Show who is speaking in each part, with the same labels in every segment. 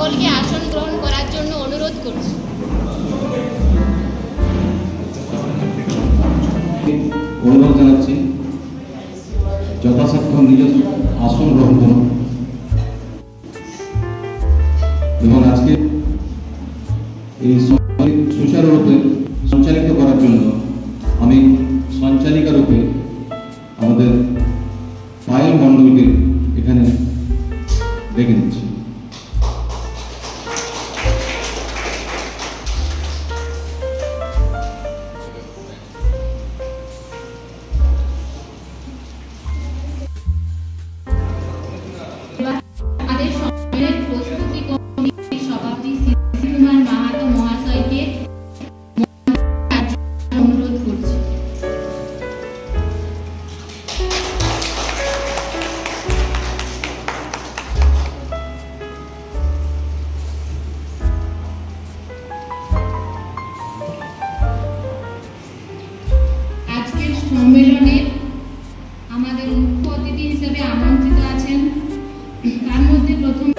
Speaker 1: সকলকে আসন গ্রহণ করার জন্য অনুরোধ করছি।
Speaker 2: অনুরোধ জানাচ্ছি যথাসাধ্য নিজের আসন গ্রহণ করুন এবং আজকে এই সুচারুরূপে সঞ্চালিত করার জন্য আমি সঞ্চালিকা রূপে আমাদের পায়েল মণ্ডলকে এখানে ডেকে নিচ্ছি।
Speaker 1: সম্মেলনে আমাদের মুখ্য অতিথি হিসেবে আমন্ত্রিত আছেন। তার মধ্যে প্রথম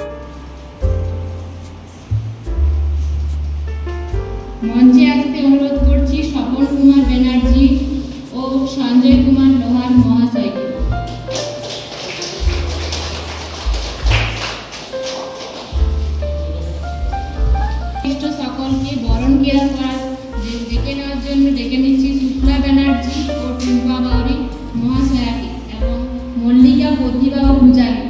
Speaker 1: মঞ্চে আসতে অনুরোধ করছি স্বপন কুমার ব্যানার্জি ও সঞ্জয় কুমার লোহার মহাশয়কে। সকলকে বরণ কেয়ার করার ডেকে নেওয়ার জন্য ডেকে নিচ্ছি শুক্লা ব্যানার্জি ও টুম্পা গৌরী মহাশয়াকে এবং মল্লিকা প্রতিভা ও পূজাকে।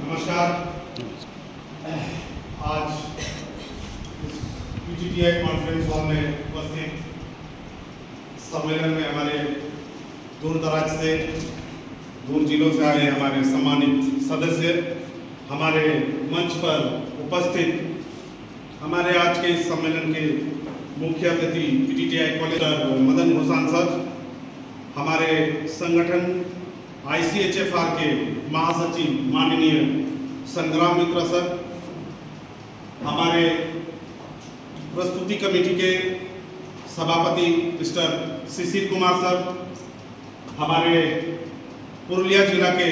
Speaker 3: नमस्कार। आज पीटीटीआई कॉन्फ्रेंस हॉल में उपस्थित सम्मेलन में हमारे दूर दराज से, दूर जिलों से आए हमारे सम्मानित सदस्य, हमारे मंच पर उपस्थित हमारे आज के इस सम्मेलन के मुख्य अतिथि पीटीटीआई कॉलेज मदन घोषाल सर, हमारे संगठन ICHFR के महासचिव माननीय संग्राम मित्र सर, हमारे प्रस्तुति कमेटी के सभापति मिस्टर शिशिर कुमार सर, हमारे पुरुलिया जिला के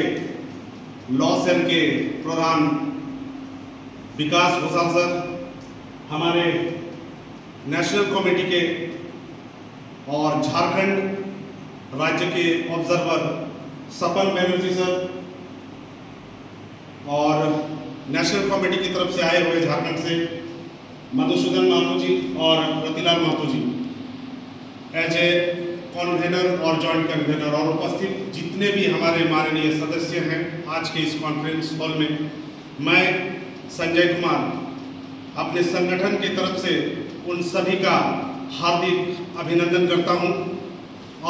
Speaker 3: लॉ सेल के प्रधान विकास घोषाल सर, हमारे नेशनल कमेटी के और झारखंड राज्य के ऑब्जर्वर सपन बैनर्जी सर, और नेशनल कमेटी की तरफ से आए हुए झारखंड से मधुसूदन महतो जी और रतिलाल महतो जी एज ए कन्वेनर और जॉइंट कन्वेनर, और उपस्थित जितने भी हमारे माननीय सदस्य हैं आज के इस कॉन्फ्रेंस हॉल में, मैं संजय कुमार अपने संगठन की तरफ से उन सभी का हार्दिक अभिनंदन करता हूं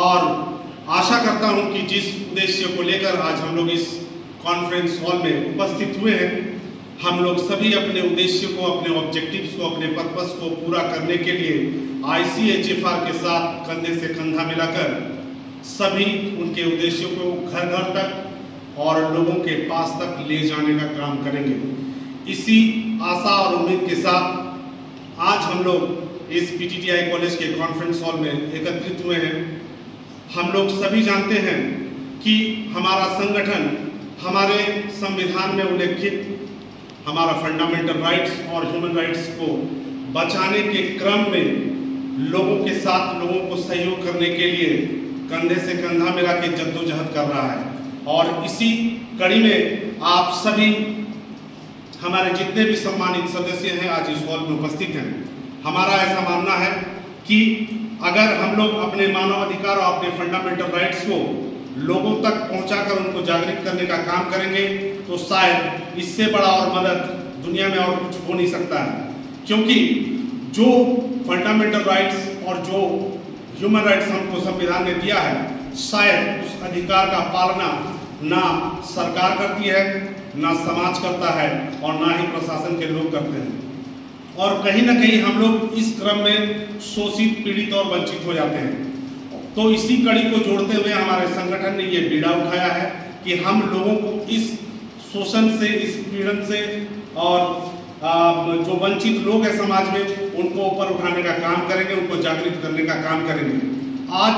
Speaker 3: और आशा करता हूं कि जिस उद्देश्य को लेकर आज हम लोग इस कॉन्फ्रेंस हॉल में उपस्थित हुए हैं, हम लोग सभी अपने उद्देश्य को, अपने ऑब्जेक्टिव्स को, अपने पर्पस को पूरा करने के लिए ICHFR के साथ कंधे से कंधा मिलाकर सभी उनके उद्देश्यों को घर घर तक और लोगों के पास तक ले जाने का काम करेंगे। इसी आशा और उम्मीद के साथ आज हम लोग इस पीटीटीआई कॉलेज के कॉन्फ्रेंस हॉल में एकत्रित हुए हैं। हम लोग सभी जानते हैं कि हमारा संगठन हमारे संविधान में उल्लेखित हमारा फंडामेंटल राइट्स और ह्यूमन राइट्स को बचाने के क्रम में लोगों के साथ लोगों को सहयोग करने के लिए कंधे से कंधा मिला के जद्दोजहद कर रहा है। और इसी कड़ी में आप सभी हमारे जितने भी सम्मानित सदस्य हैं आज इस हॉल में उपस्थित हैं। हमारा ऐसा मानना है कि अगर हम लोग अपने मानव अधिकार और अपने फंडामेंटल राइट्स को लोगों तक पहुंचाकर उनको जागृत करने का काम करेंगे तो शायद इससे बड़ा और मदद दुनिया में और कुछ हो नहीं सकता है। क्योंकि जो फंडामेंटल राइट्स और जो ह्यूमन राइट्स हमको संविधान ने दिया है, शायद उस अधिकार का पालना ना सरकार करती है, ना समाज करता है और ना ही प्रशासन के लोग करते हैं। और कहीं ना कहीं हम लोग इस क्रम में शोषित, पीड़ित और वंचित हो जाते हैं। तो इसी कड़ी को जोड़ते हुए हमारे संगठन ने ये बीड़ा उठाया है कि हम लोगों को इस शोषण से, इस पीड़न से और जो वंचित लोग हैं समाज में, उनको ऊपर उठाने का काम करेंगे, उनको जागृत करने का काम करेंगे। आज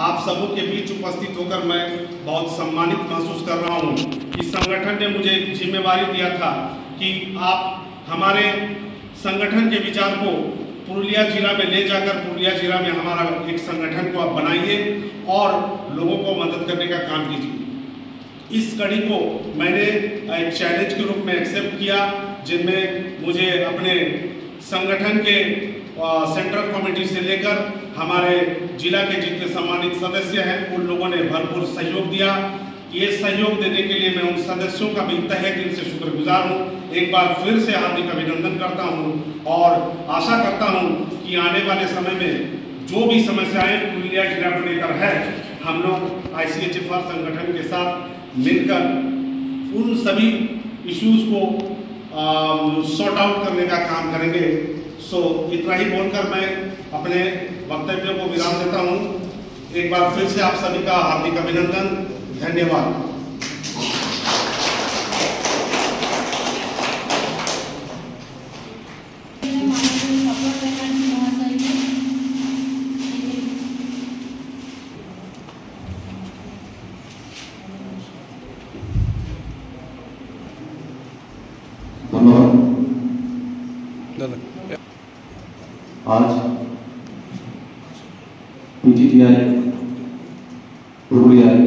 Speaker 3: आप सबों के बीच उपस्थित होकर मैं बहुत सम्मानित महसूस कर रहा हूँ कि संगठन ने मुझे एक जिम्मेवारी दिया था कि आप हमारे संगठन के विचार को पुरुलिया जिला में ले जाकर पुरुलिया जिला में हमारा एक संगठन को आप बनाइए और लोगों को मदद करने का काम कीजिए। इस कड़ी को मैंने एक चैलेंज के रूप में एक्सेप्ट किया, जिनमें मुझे अपने संगठन के सेंट्रल कमेटी से लेकर हमारे जिला के जितने सम्मानित सदस्य हैं उन लोगों ने भरपूर सहयोग दिया। ये सहयोग देने के लिए मैं उन सदस्यों का भी तहे दिल से शुक्रगुजार हूँ। एक बार फिर से हार्दिक अभिनंदन करता हूँ और आशा करता हूँ कि आने वाले समय में जो भी समस्याएं पुरुलिया जिला को लेकर है, हम लोग ICHFR संगठन के साथ मिलकर उन सभी इश्यूज को सॉर्ट आउट करने का काम करेंगे। इतना ही बोलकर मैं अपने वक्तव्य को विराम देता हूँ। एक बार फिर से आप सभी का हार्दिक अभिनंदन, धन्यवाद।
Speaker 2: आज PTTI পুরুলিয়ায়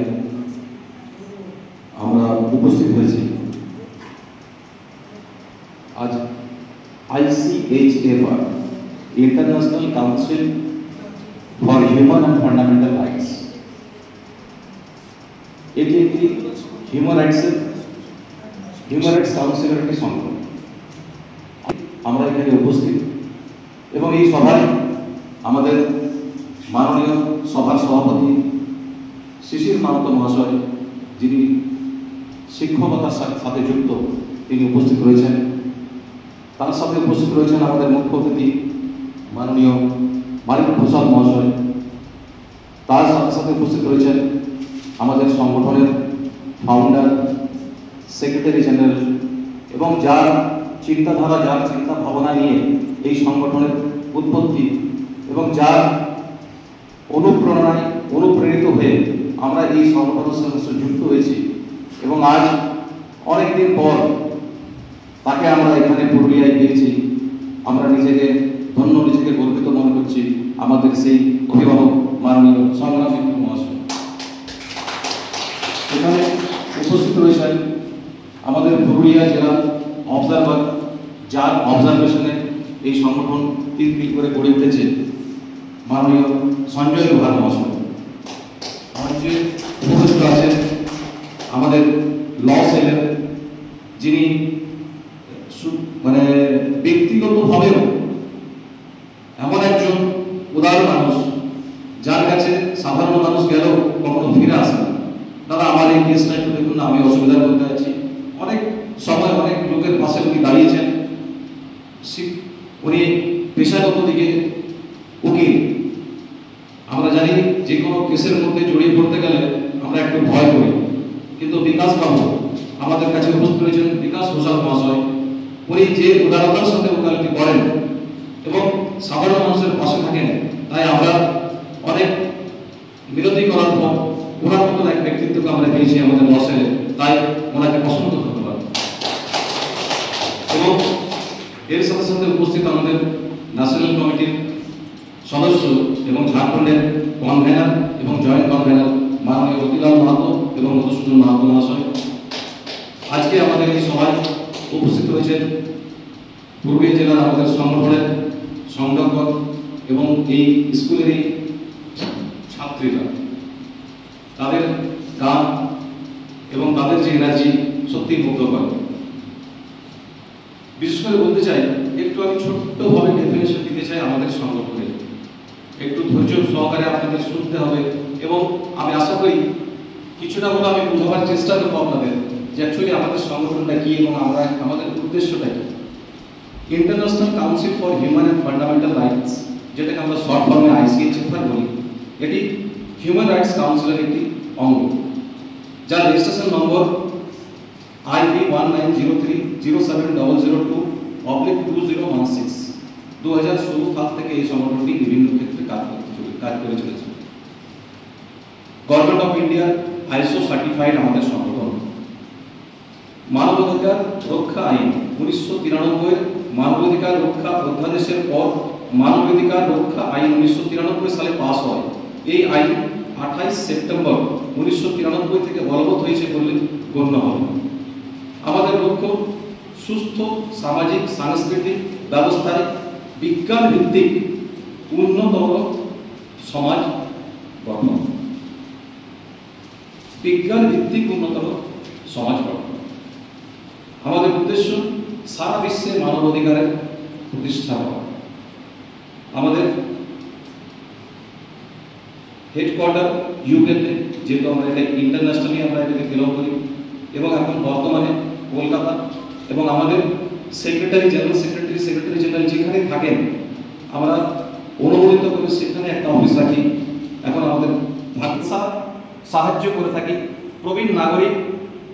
Speaker 2: আমরা উপস্থিত হয়েছি। আজ ICHFR international council for human and fundamental rights, এটি একটি হিউম্যান রাইটস কাউন্সিলের একটি সংগঠন। আমরা এখানে উপস্থিত এবং এই সভায় আমাদের মাননীয় সভার সভাপতি শিশির মাহাতো মহাশয়, যিনি শিক্ষকতার সাথে যুক্ত, তিনি উপস্থিত রয়েছেন। তার সাথে উপস্থিত রয়েছেন আমাদের মুখ্য অতিথি মাননীয় মানিক ঘোষাল মহাশয়। তার সাথে সাথে উপস্থিত রয়েছেন আমাদের সংগঠনের ফাউন্ডার, সেক্রেটারি জেনারেল এবং যার চিন্তাধারা, যার চিন্তা ভাবনা নিয়ে এই সংগঠনের উৎপত্তি এবং যার অনুপ্রেরণায় অনুপ্রেরিত হয়ে আমরা এই সংগঠনের সদস্য যুক্ত হয়েছি এবং আজ অনেকদিন পর তাকে আমরা এখানে পুরুলিয়ায় পেয়েছি। আমরা নিজেকে ধন্য, নিজেকে গর্বিত মনে করছি আমাদের সেই অভিভাবক মাননীয় সংগ্রাম মিত্র মহাশয়। এখানে উপস্থিত রয়েছেন আমাদের পুরুলিয়া জেলা অবজারভার, যার অবজারভেশনে এই সংগঠন তিল তিল করে গড়ে উঠেছে, মাননীয় সঞ্জয় লোহার মহাশয়। মঞ্চে উপস্থিত আছেন আমাদের ল সেলের, যিনি ব্যক্তিগতভাবেও এমন একজন উদাহরণ মানুষ, যার কাছে সাধারণ মানুষ গেলেও কখনো ফিরে আসে না। দাদা আমার এই কেসটা একটু দেখুন না, আমি অসুবিধার মধ্যে আছি। অনেক সময় অনেক লোকের পাশে উনি দাঁড়িয়েছেন। উনি পেশাগত দিকে উকিল। আমরা জানি যে কোনো কেসের মধ্যে জড়িয়ে পড়তে গেলে আমরা একটু ভয় করি, কিন্তু বিকাশ বাবু আমাদের কাছে উপস্থিত রয়েছেন, বিকাশ ঘোষাল মহাশয়। উনি যে উদারতার সাথে ওকালতি করেন এবং সাধারণ মানুষের পাশে থাকেন, তাই আমরা অনেক বিরতি করার পর ওনার মতন এক ব্যক্তিত্বকে আমরা পেয়েছি আমাদের বসে, তাই ওনাকে অসংখ্য ধন্যবাদ। এবং এর সাথে সাথে উপস্থিত আমাদের ন্যাশনাল কমিটির সদস্য এবং ঝাড়খণ্ডের কনভেনার এবং জয়েন্ট কনভেনর মাননীয় রতিলাল মাহাতো এবং মধুসূদন মাহাতো মহাশয়। আজকে আমাদের এই সভায় উপস্থিত হয়েছেন পুরুলিয়া জেলার আমাদের সংগঠনের সংরক্ষক এবং এই স্কুলেরই ছাত্রীরা। তাদের গান এবং তাদের যে এনার্জি সত্যি মুগ্ধ করে। বিশেষ করে বলতে চাই, একটু আমি ছোট্টভাবে ডেফিনেশন দিতে চাই আমাদের সংগঠনের। একটু ধৈর্য সহকারে আপনাদের শুনতে হবে এবং আমি আশা করি কিছুটা হলে আমি বোঝাবার চেষ্টা করবো আপনাদের যে অ্যাকচুয়ালি আমাদের সংগঠনটা কি এবং আমরা আমাদের উদ্দেশ্যটা কি। International council for human and fundamental rights, যেটাকে আমরা শর্ট ফর্মে ICHFR বলি, এটি হিউম্যান রাইটস কাউন্সিলের একটি অঙ্গ, যার রেজিস্ট্রেশন নম্বর IP 1903-07002/2016। 2016 সাল থেকে এই সংগঠনটি বিভিন্ন ক্ষেত্রে কাজ করে চলেছে। Government of India ISO certified আমাদের সংগঠন। মানবাধিকার রক্ষা আইন 1993 মানবাধিকার রক্ষা অধ্যাদেশের পর মানবাধিকার রক্ষা আইন 1993 সালে পাস হয়। এই আইন 28 সেপ্টেম্বর 1993 থেকে বলবৎ হয়েছে বলে গণ্য হবে। আমাদের লক্ষ্য সুস্থ সামাজিক সাংস্কৃতিক ব্যবস্থায় বিজ্ঞান ভিত্তিক উন্নতর সমাজ গঠন। বিজ্ঞান ভিত্তিক উন্নতর সমাজ গঠন আমাদের উদ্দেশ্য। সারা বিশ্বে মানবাধিকারের প্রতিষ্ঠা করা। আমাদের হেডকোয়ার্টার ইউকেতে, যেহেতু আমরা এটা ইন্টারন্যাশনালি আমরা এটাকে বিলং করি, এবং এখন বর্তমানে কলকাতা, এবং আমাদের সেক্রেটারি জেনারেল যেখানে থাকেন আমরা অনুমোদিত করে সেখানে একটা অফিস রাখি। এখন আমাদের সাহায্য করে থাকি প্রবীণ নাগরিক,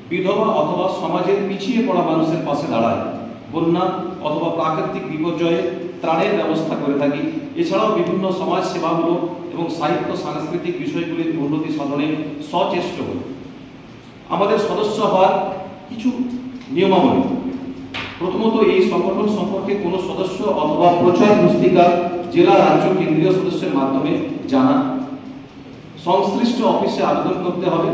Speaker 2: বিধবা অথবা সমাজের পিছিয়ে পড়া মানুষের পাশে দাঁড়ায়। বন্যা অথবা প্রাকৃতিক বিপর্যয়ে ত্রাণের ব্যবস্থা করে থাকি। এছাড়াও বিভিন্ন সমাজ সেবামূলক এবং সাহিত্য সাংস্কৃতিক বিষয়গুলির উন্নতি সাধনে সচেষ্ট হই। আমাদের সদস্য হওয়ার কিছু নিয়মাবলী। প্রথমত, এই সংগঠন সম্পর্কে কোনো সদস্য অথবা প্রচার পুস্তিকা জেলা রাজ্য কেন্দ্রীয় সদস্যের মাধ্যমে জানা। সংশ্লিষ্ট অফিসে আবেদন করতে হবে,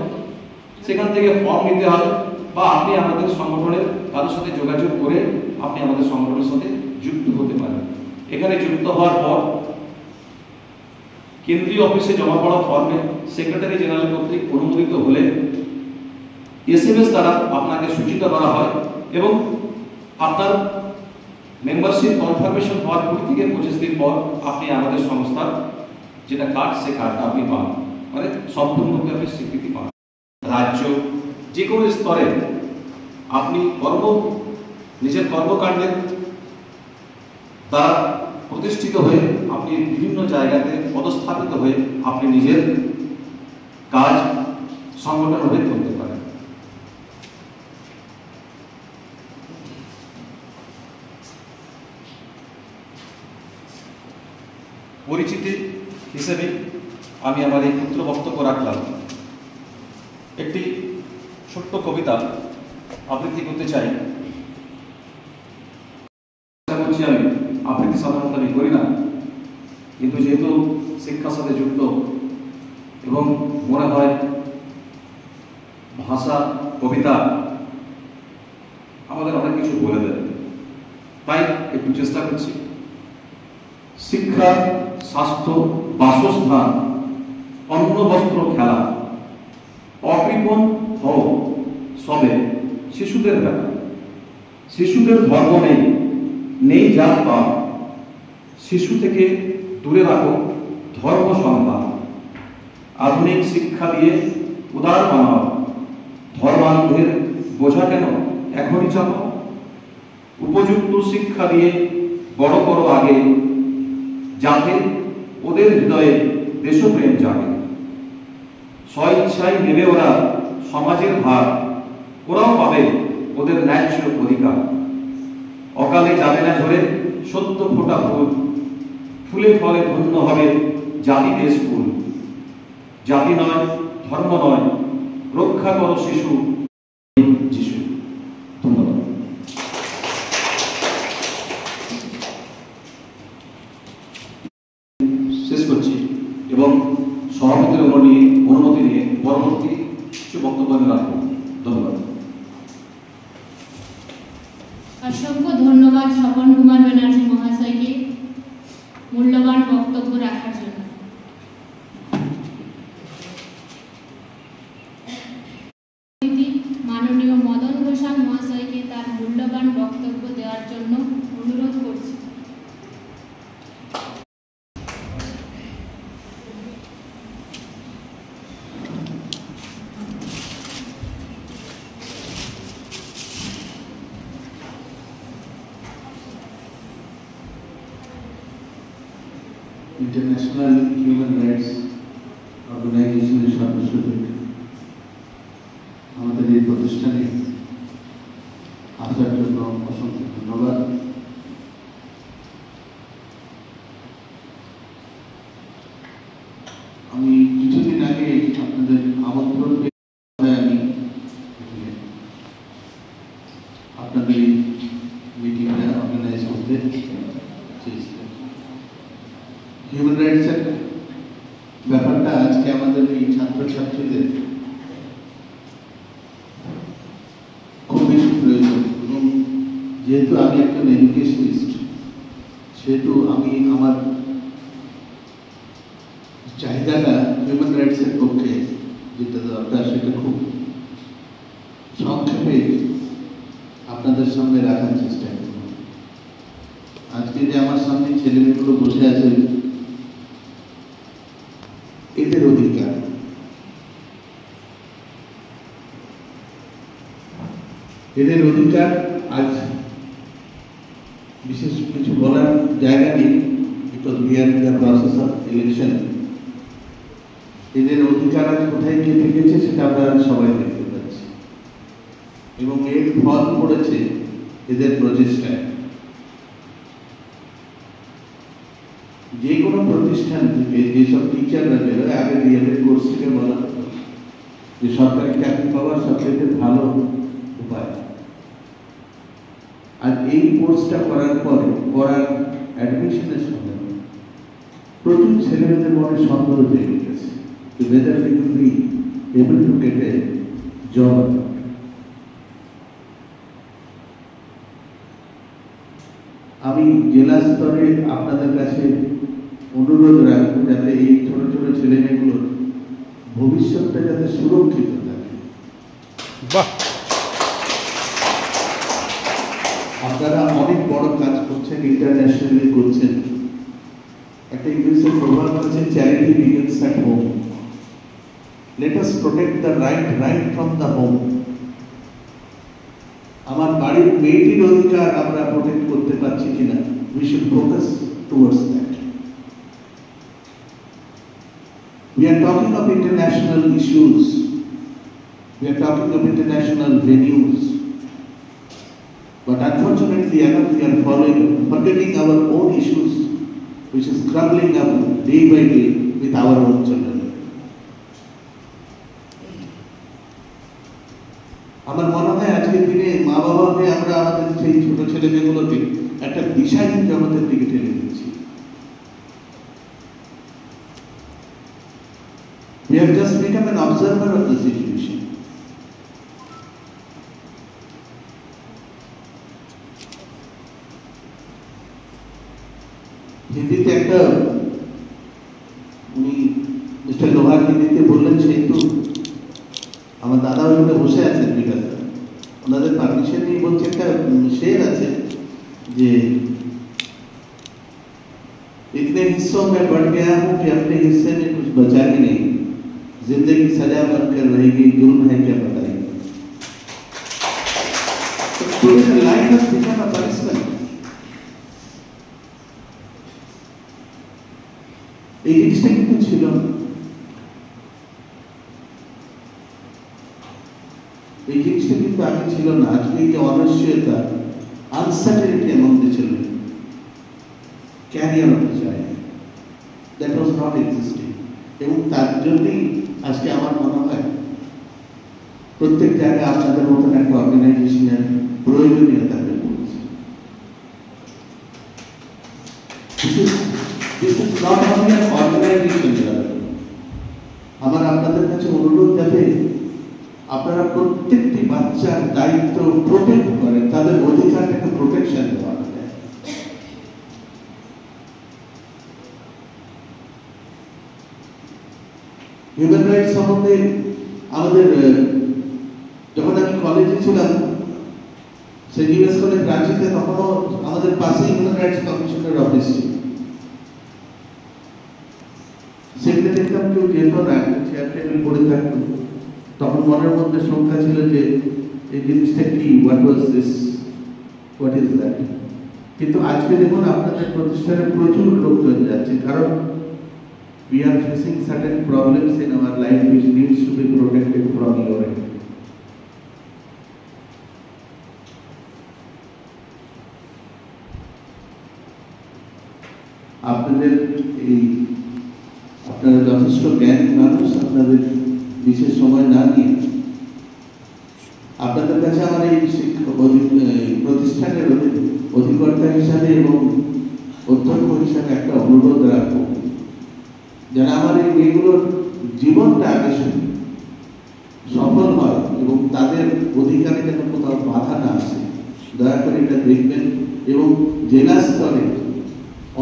Speaker 2: সেখান থেকে ফর্ম নিতে হবে, বা আপনি আমাদের সংগঠনের কারোর সাথে যোগাযোগ করে আপনি আমাদের সংগঠনের সাথে যুক্ত হতে পারেন। এখানে যুক্ত হওয়ার পর কেন্দ্রীয় অফিসে জমা পড়া ফর্মে সেক্রেটারি জেনারেল কর্তৃক অনুমোদিত হলে SMS দ্বারা আপনাকে সূচিত করা হয় এবং আপনার মেম্বারশিপ কনফার্মেশন হওয়ার 20 থেকে 25 দিন পর আপনি আমাদের সংস্থার যেটা কার্ড, সে কার্ডটা আপনি পান, মানে সম্পূর্ণরূপে আপনি স্বীকৃতি পান। রাজ্য যে কোনো স্তরে আপনি নিজের কর্মকাণ্ডের দ্বারা প্রতিষ্ঠিত হয়ে আপনি বিভিন্ন জায়গাতে পদস্থাপিত হয়ে আপনি নিজের কাজ সংগঠনভাবে করতে পারেন। পরিচিতি হিসেবে আমি আমার এই ক্ষুদ্র বক্তব্য রাখলাম। একটি ছোট্ট কবিতা আবৃত্তি করতে চাই। আমি আবৃত্তি সাধারণত আমি করি না, কিন্তু যেহেতু শিক্ষার সাথে যুক্ত এবং মনে হয় ভাষা কবিতা আমাদের অনেক কিছু বলে দেয়, তাই একটু চেষ্টা করছি। শিক্ষা, স্বাস্থ্য, বাসস্থান, অন্ন বস্ত্র, খেলা, অকৃপণ হও সবে শিশুদের বেলা। শিশুদের ধর্ম নেই জাত পাপ, শিশু থেকে দূরে রাখো ধর্ম সন্তান। আধুনিক শিক্ষা দিয়ে উদার বানাও, ধর্মান্ধের বোঝা কেন এখনই চাপো। উপযুক্ত শিক্ষা দিয়ে বড় করো আগে, যাতে ওদের হৃদয়ে দেশপ্রেম জাগে। স্বইচ্ছায় নেবে ওরা সমাজের ভার, ওরাও পাবে ওদের ন্যায্য অধিকার। অকালে যাবে না ঝরে সত্য ফোটা ফুল, ফুলে ফলে ধন্য হবে জাতি দেশ কুল। জাতি নয়, ধর্ম নয়, রক্ষা করো শিশু যিশু। ধন্যবাদ। শেষ করছি এবং সভাপতির অনুমতি মনে রাখবো। ধন্যবাদ।
Speaker 1: অসংখ্য ধন্যবাদ স্বপন কুমার ব্যানার্জি মহাশয়কে মূল্যবান বক্তব্য রাখার জন্য। মাননীয় মদন ঘোষাল মহাশয়কে তার মূল্যবান বক্তব্য দেওয়ার জন্য অনুরোধ করছি।
Speaker 4: इंटरनेशनल ह्यूमन राइट्स ऑर्गेनाइजेशনের সদস্যদের আমাদের এই প্রতিষ্ঠানে আসার জন্য অসংখ্য ধন্যবাদ। আমি কিছুদিন আগে আপনাদের আমন্ত্রণ পেয়ে আমি আপনাদের এই মিটিংটা অর্গানাইজ করতে চেয়েছিলাম। হিউম্যান রাইটসের ব্যাপারটা আজকে আমাদের এই ছাত্রছাত্রীদের খুব বেশি প্রয়োজন, এবং যেহেতু আমি একজন এডুকেশনিস্ট সেহেতু আমি আমার চাহিদাটা হিউম্যান রাইটসের পক্ষে যেটা দরকার সেটা খুব সংক্ষেপে আপনাদের সামনে রাখার চেষ্টা করব। আজকে যে আমার সামনে ছেলেমেয়েগুলো বসে আছে এদের অধিকার, এদের অধিকার আজ বিশেষ কিছু বলার জায়গা নেই, because we are in the process of election. এদের অধিকার আজ কোথায় গিয়ে থেকেছে সেটা আপনারা সবাই দেখতে পাচ্ছি, এবং এর ফল পড়েছে এদের প্রচেষ্টায়। যে কোনো প্রতিষ্ঠান থেকে যেসব টিচাররা বেরোয় আগে ডিএলএড কোর্স থেকে বলা হতো যে সরকারি চাকরি পাওয়ার সবথেকে ভালো উপায়। আর এই কোর্সটা করার পরে করার অ্যাডমিশনের সময় প্রচুর ছেলেমেয়েদের মনে সন্দেহ জেগে গেছে যে whether we will be able to get a job. আমি জেলা স্তরে আপনাদের কাছে অনুরোধ রাখবো যাতে এই ছোট ছোট ছেলেমেয়েগুলোর ভবিষ্যৎটা যাতে সুরক্ষিত থাকে। আপনারা অনেক বড় কাজ করছেন, ইন্টারন্যাশনালি করছেন। একটা ইংলিশে প্রভাব আছে, charity begins at home. Let us protect the right from the home. আমার বাড়ির মেয়েটির অধিকার আমরা প্রোটেক্ট করতে পারছি কিনা, we should focus towards that. We are talking of international issues. We are talking of international venues. But unfortunately enough, we are forgetting our own issues, which is crumbling up day by day with our own children. আমার মনে হয় আজকের দিনে মা বাবা হয়ে আমরা আমাদের সেই ছোট ছেলে মেয়েগুলোকে একটা দিশাহীন জগতের দিকে ঠেলে দিচ্ছি। We have just become an observer of the situation. হিন্দিতে একটা উনি মিস্টার লোহার হিন্দিতে বললেন, সেহেতু আমার দাদা ওইখানে বসে আছেন বিকাশে, ওনাদের পারমিশন নিয়ে বলছে একটা শের আছে যে इतने हिस्सों में बढ़ गया हूँ कि अपने हिस्से में कुछ बचा ही नहीं, जिंदगी सजा बनकर रहेगी, जुल्म है क्या बताइए। तो life has become a punishment. এই জিনিসটা কিন্তু ছিল না, এই জিনিসটা কিন্তু আগে ছিল না। আজকে এই যে অনিশ্চয়তা, uncertainty among the children, career হতে চায়, দ্যাট ওয়াজ নট এক্সিস্টিং। এবং তার জন্যই আজকে আমার মনে হয় প্রত্যেক জায়গায় আপনাদের মতন একটা অর্গানাইজেশনের প্রয়োজনীয়তা হয়ে পড়েছে। আমার আপনাদের কাছে অনুরোধ, যাতে আপনারা প্রত্যেকটি বাচ্চার দায়িত্ব প্রোটেক্ট করে, তাদের অধিকারটাকে প্রোটেকশন দেওয়া হয়। হিউম্যান রাইটস সম্বন্ধে আমাদের যখন আমি কলেজে ছিলাম, সেন্ট জেভিয়ার্স কলেজ রাঁচিতে, তখনও আমাদের পাশে হিউম্যান রাইটস কমিশনের অফিস ছিল। সেখানে দেখতাম কেউ যেত না, চেয়ার টেবিল পড়ে থাকতো। তখন মনের মধ্যে শঙ্কা ছিল যে এই জিনিসটা কি, what was this, what is that. কিন্তু আজকে দেখুন আপনাদের প্রতিষ্ঠানে প্রচুর লোকজন যাচ্ছে, কারণ we are facing certain problems in our life which needs to be protected from your end. আপনাদের এই আপনারা যথেষ্ট জ্ঞান মানুষ, আপনাদের বিশেষ সময় না নিয়ে আপনাদের কাছে আমার এই প্রতিষ্ঠানের অধিকর্তা হিসাবে এবং অধ্যক্ষ হিসাবে একটা অনুরোধ রাখবো, যারা আমার এই মেয়েগুলোর জীবনটা আগে সফল হয় এবং তাদের অধিকারে যেন কোথাও বাধা না আসে, দয়া করে এটা দেখবেন এবং জেলা স্তরে,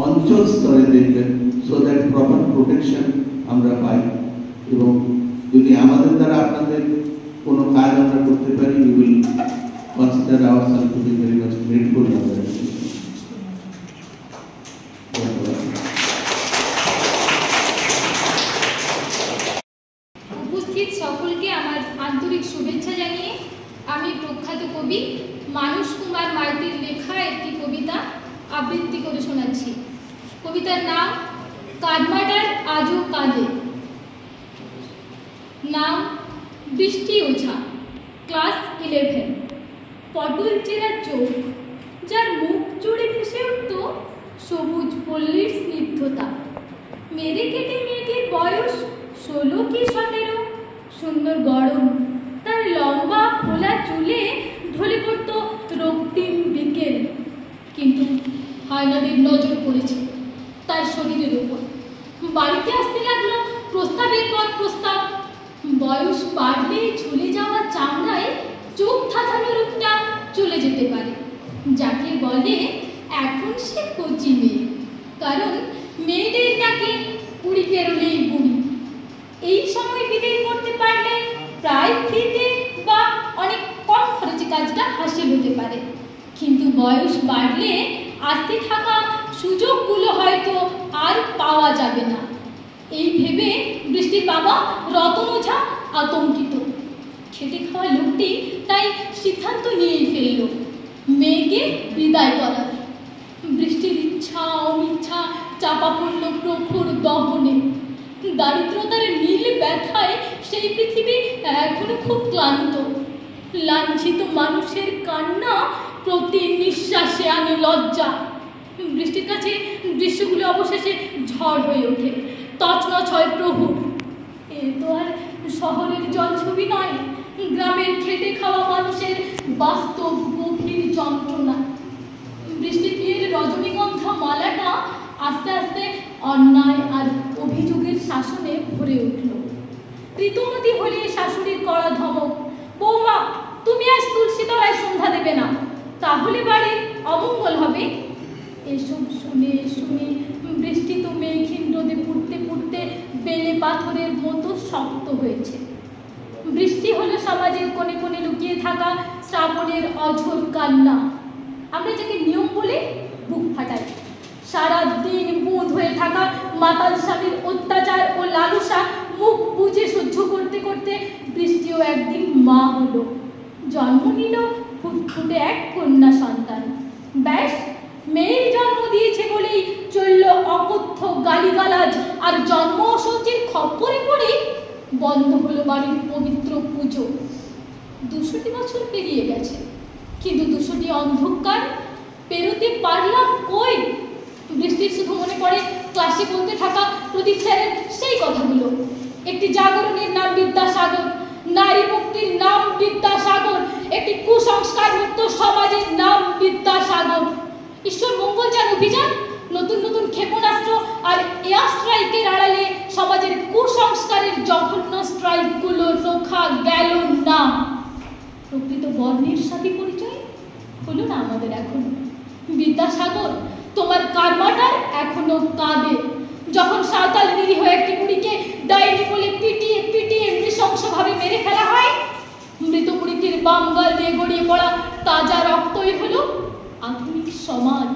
Speaker 4: অঞ্চল স্তরে দেখবেন, সো দ্যাট প্রপার প্রোটেকশন আমরা পাই। এবং যদি আমাদের দ্বারা আপনাদের কোনো কাজ আমরা করতে পারি, we will consider ourself to be very much grateful.
Speaker 1: উপস্থিত সকলকে আমার আন্তরিক শুভেচ্ছা জানিয়ে আমি প্রখ্যাত কবি মানস কুমার মাইতির লেখা একটি কবিতা আবৃত্তি করে শোনাচ্ছি। কবিতার নাম কাদমাটার আজও কাঁদে। নাম বৃষ্টি ওঝা, ক্লাস 11। পটল চেরা চোখ, যার মুখ জুড়ে ভেসে উঠত সবুজ পল্লীর স্নিগ্ধতা। মেরে কেটে মেয়েটির বয়স 16 কি 17। সুন্দর গরম, তার লম্বা খোলা চুলে ঢলে পড়ত রক্তিম বিকেল। কিন্তু হায়নাদের নজর পড়েছে তার শরীরের উপর। বাড়িতে আসতে লাগলো প্রস্তাবের পর প্রস্তাব। বয়স বাড়লে ঝুলে যাওয়া চামড়ায় চোখ ধাঁধানো রূপটা চলে যেতে পারে, যাকে বলে এখন সে কচি মেয়ে। কারণ মেয়েদের নাকি 20 পেরোলেই বুড়ি। এই সময় বিদায় করতে পারলে প্রায় ফ্রিতে বা অনেক কম খরচে কাজটা হাসিল হতে পারে। কিন্তু বয়স বাড়লে আসতে থাকা সুযোগগুলো হয়তো আর পাওয়া যাবে না। এই ভেবে বৃষ্টির বাবা রতন ওঝা আতঙ্কিত। খেটে খাওয়া লোকটি তাই সিদ্ধান্ত নিয়েই ফেলল মেয়েকে বিদায় করার। বৃষ্টির ইচ্ছা অনিচ্ছা চাপা পড়ল প্রখর দহনে। দারিদ্রতার নীল ব্যথায় সেই পৃথিবী এখনো খুব ক্লান্ত। লাঞ্ছিত মানুষের কান্না প্রতি নিঃশ্বাসে আনে লজ্জা। বৃষ্টির কাছে দৃশ্যগুলো অবশেষে ঝড় হয়ে ওঠে, তছনছ হয় প্রভু। এ তো আর শহরের জলছবি নয়, গ্রামের খেটে খাওয়া মানুষের বাস্তব গভীর যন্ত্রণা। বৃষ্টির বিয়ের রজনীগন্ধা মালাটা আস্তে আস্তে অন্যায় আর অভিযোগের শাসনে ভরে উঠল। ঋতুমতি হলে শাশুড়ির কড়া ধমক, বৌমা তুমি আজ তুলসী তলায় সন্ধ্যা দেবে না, তাহলে বাড়ির অমঙ্গল হবে। এসব শুনে শুনে বৃষ্টি তো মেঘহীন রোদে পুড়তে পুড়তে বেলে পাথরের মতো শক্ত হয়েছে। বৃষ্টি হলো সমাজের কোণে কোণে লুকিয়ে থাকা শ্রাবণের অঝোর কান্না। আমরা যাকে নিয়ম বলে বুক ফাটাই। সারা দিন বুঁদ হয়ে থাকা মাতাল স্বামীর অত্যাচার ও লালসা মুখ বুজে সহ্য করতে করতে বৃষ্টিও একদিন মা হলো। জন্ম নিল ফুটফুটে এক কন্যা সন্তান। ব্যাস, মেয়ের জন্ম দিয়েছে বলেই চলল অকথ্য গালিগালাজ আর জন্ম অসহ্যের খপ্পরে পড়েই বন্ধ হলো বাড়ির পবিত্র পুজো। 200টি বছর পেরিয়ে গেছে, কিন্তু 200টি অন্ধকার পেরোতে পারলাম কই? বৃষ্টির শুধু মনে পড়ে ক্লাসে বলতে থাকা প্রদীপ স্যারের সেই কথাগুলো। একটি জাগরণের নাম বিদ্যাসাগর, নারী মুক্তির নাম বিদ্যাসাগর, একটি কুসংস্কার মুক্ত সমাজের নাম বিদ্যাসাগর। ঈশ্বর মঙ্গলযান অভিযান, নতুন নতুন ক্ষেপণাস্ত্র আর এয়ার স্ট্রাইকের আড়ালে সমাজের কুসংস্কারের জঘন্য স্ট্রাইকগুলো রোখা গেল না। বর্ণের সাথে পরিচয় হলো না আমাদের এখনো। বিদ্যাসাগর তোমার কারমাটার এখনো কাঁদে যখন সাঁওতাল নিরীহ একটি বুড়িকে ডাইনি বলে পিটিয়ে পিটিয়ে নৃশংসভাবে মেরে ফেলা হয়। মৃত বুড়িটির বাম গাল দিয়ে গড়িয়ে পড়া তাজা রক্তই হলো আধুনিক সমাজ,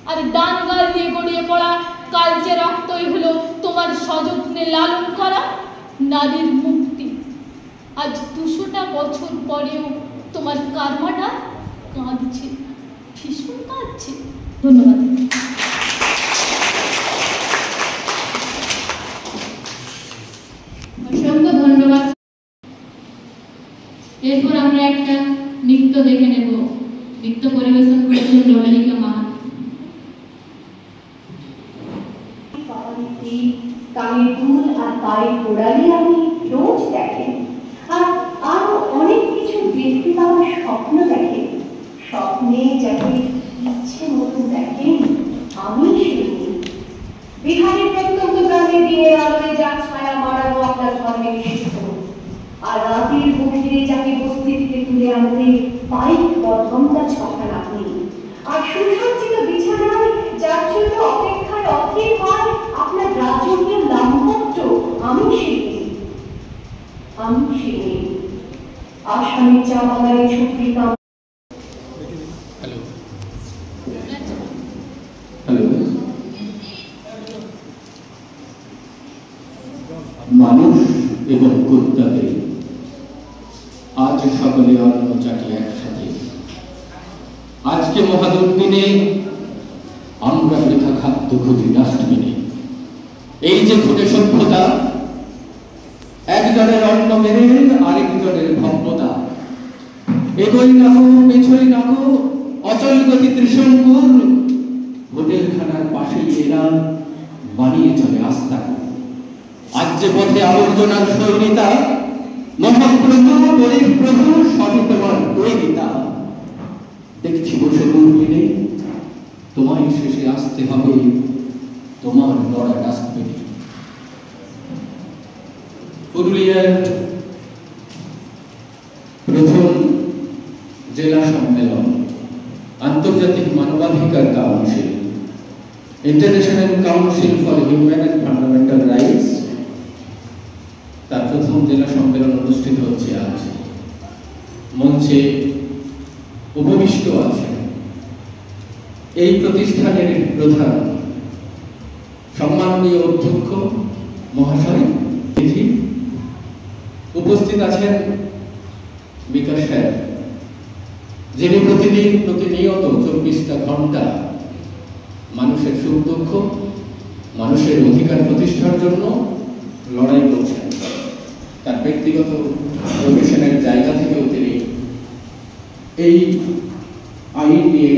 Speaker 1: আর ডান গাল দিয়ে গড়িয়ে পড়া কালচে রক্তই হলো তোমার সযত্নে লালন করা নারীর মুক্তি। আজ 200টা বছর পরেও তোমার কারমাটা কাঁদছে, ভীষণ কাঁদছে। ধন্যবাদ।
Speaker 5: অসংখ্য ধন্যবাদ। এরপর আমরা একটা নৃত্য দেখে নেব। নৃত্য পরিবেশন করেছেন রমণিকা মাহাতো।
Speaker 6: কানের দুল আর পায়ের গোড়ালি আপনি রোজ দেখেন, আর আরো অনেক কিছু দেখতে পাওয়ার স্বপ্ন দেখেন। স্বপ্নে যাকে ইচ্ছে মতো দেখেন, আমি সেই বিহারের প্রত্যন্ত গ্রামে দিনের আলোয় যা ছায়া বাড়ানো আপনার ধর্মে নিষিদ্ধ, আর রাতের গভীরে যাকে বস্তি থেকে তুলে আনতে বাইক বদঘন্টা ছকান আপনি, আর সুসজ্জিত বিছানায় যার জন্য অপেক্ষায় অধীর হয় আপনার রাজকীয় দাম্পত্য, আমি সেই আসামের চা বাগানে ছুটি কাম।
Speaker 7: মানুষ এবং কুত্তাদের আজ সকলে অন্ন চাটি একসাথে। আজকে মহাদুর্দিনে আমরা লেখা খাদ্য খুঁজি ডাস্টবিনে। এই যে ঘটে সভ্যতা, একজনের অন্ন মেরে আরেকজনের ভব্যতা। এগোই নাকো পেছই নাকো অচল গতি ত্রিশঙ্কুর, হোটেলখানার পাশেই এরা বানিয়ে চলে আস্থা। আজ যে পথে আবর্জনার সৈরিতা, মহাপ্রভু গরিব প্রভু সবই তোমার বৈরিতা। দেখছি বসে দূরবীনে তোমায় শেষে আসতে হবে তোমার লড়া ডাস্টবিনে। পুরুলিয়ার প্রথম জেলা সম্মেলন আন্তর্জাতিক মানবাধিকার council, international council for human and fundamental rights, তার প্রথম জেলা সম্মেলন অনুষ্ঠিত হচ্ছে আজ। মঞ্চে উপবিষ্ট আছেন এই প্রতিষ্ঠানের প্রধান সম্মাননীয় অধ্যক্ষ মহাশয়। উপস্থিত আছেন বিকাশ স্যার, যিনি প্রতিনিয়ত 24টা ঘন্টা মানুষের সুখ দুঃখ, মানুষের অধিকার প্রতিষ্ঠার জন্য লড়াই করছেন। তার ব্যক্তিগত প্রফেশনের জায়গা থেকেও তিনি এই আইন নিয়ে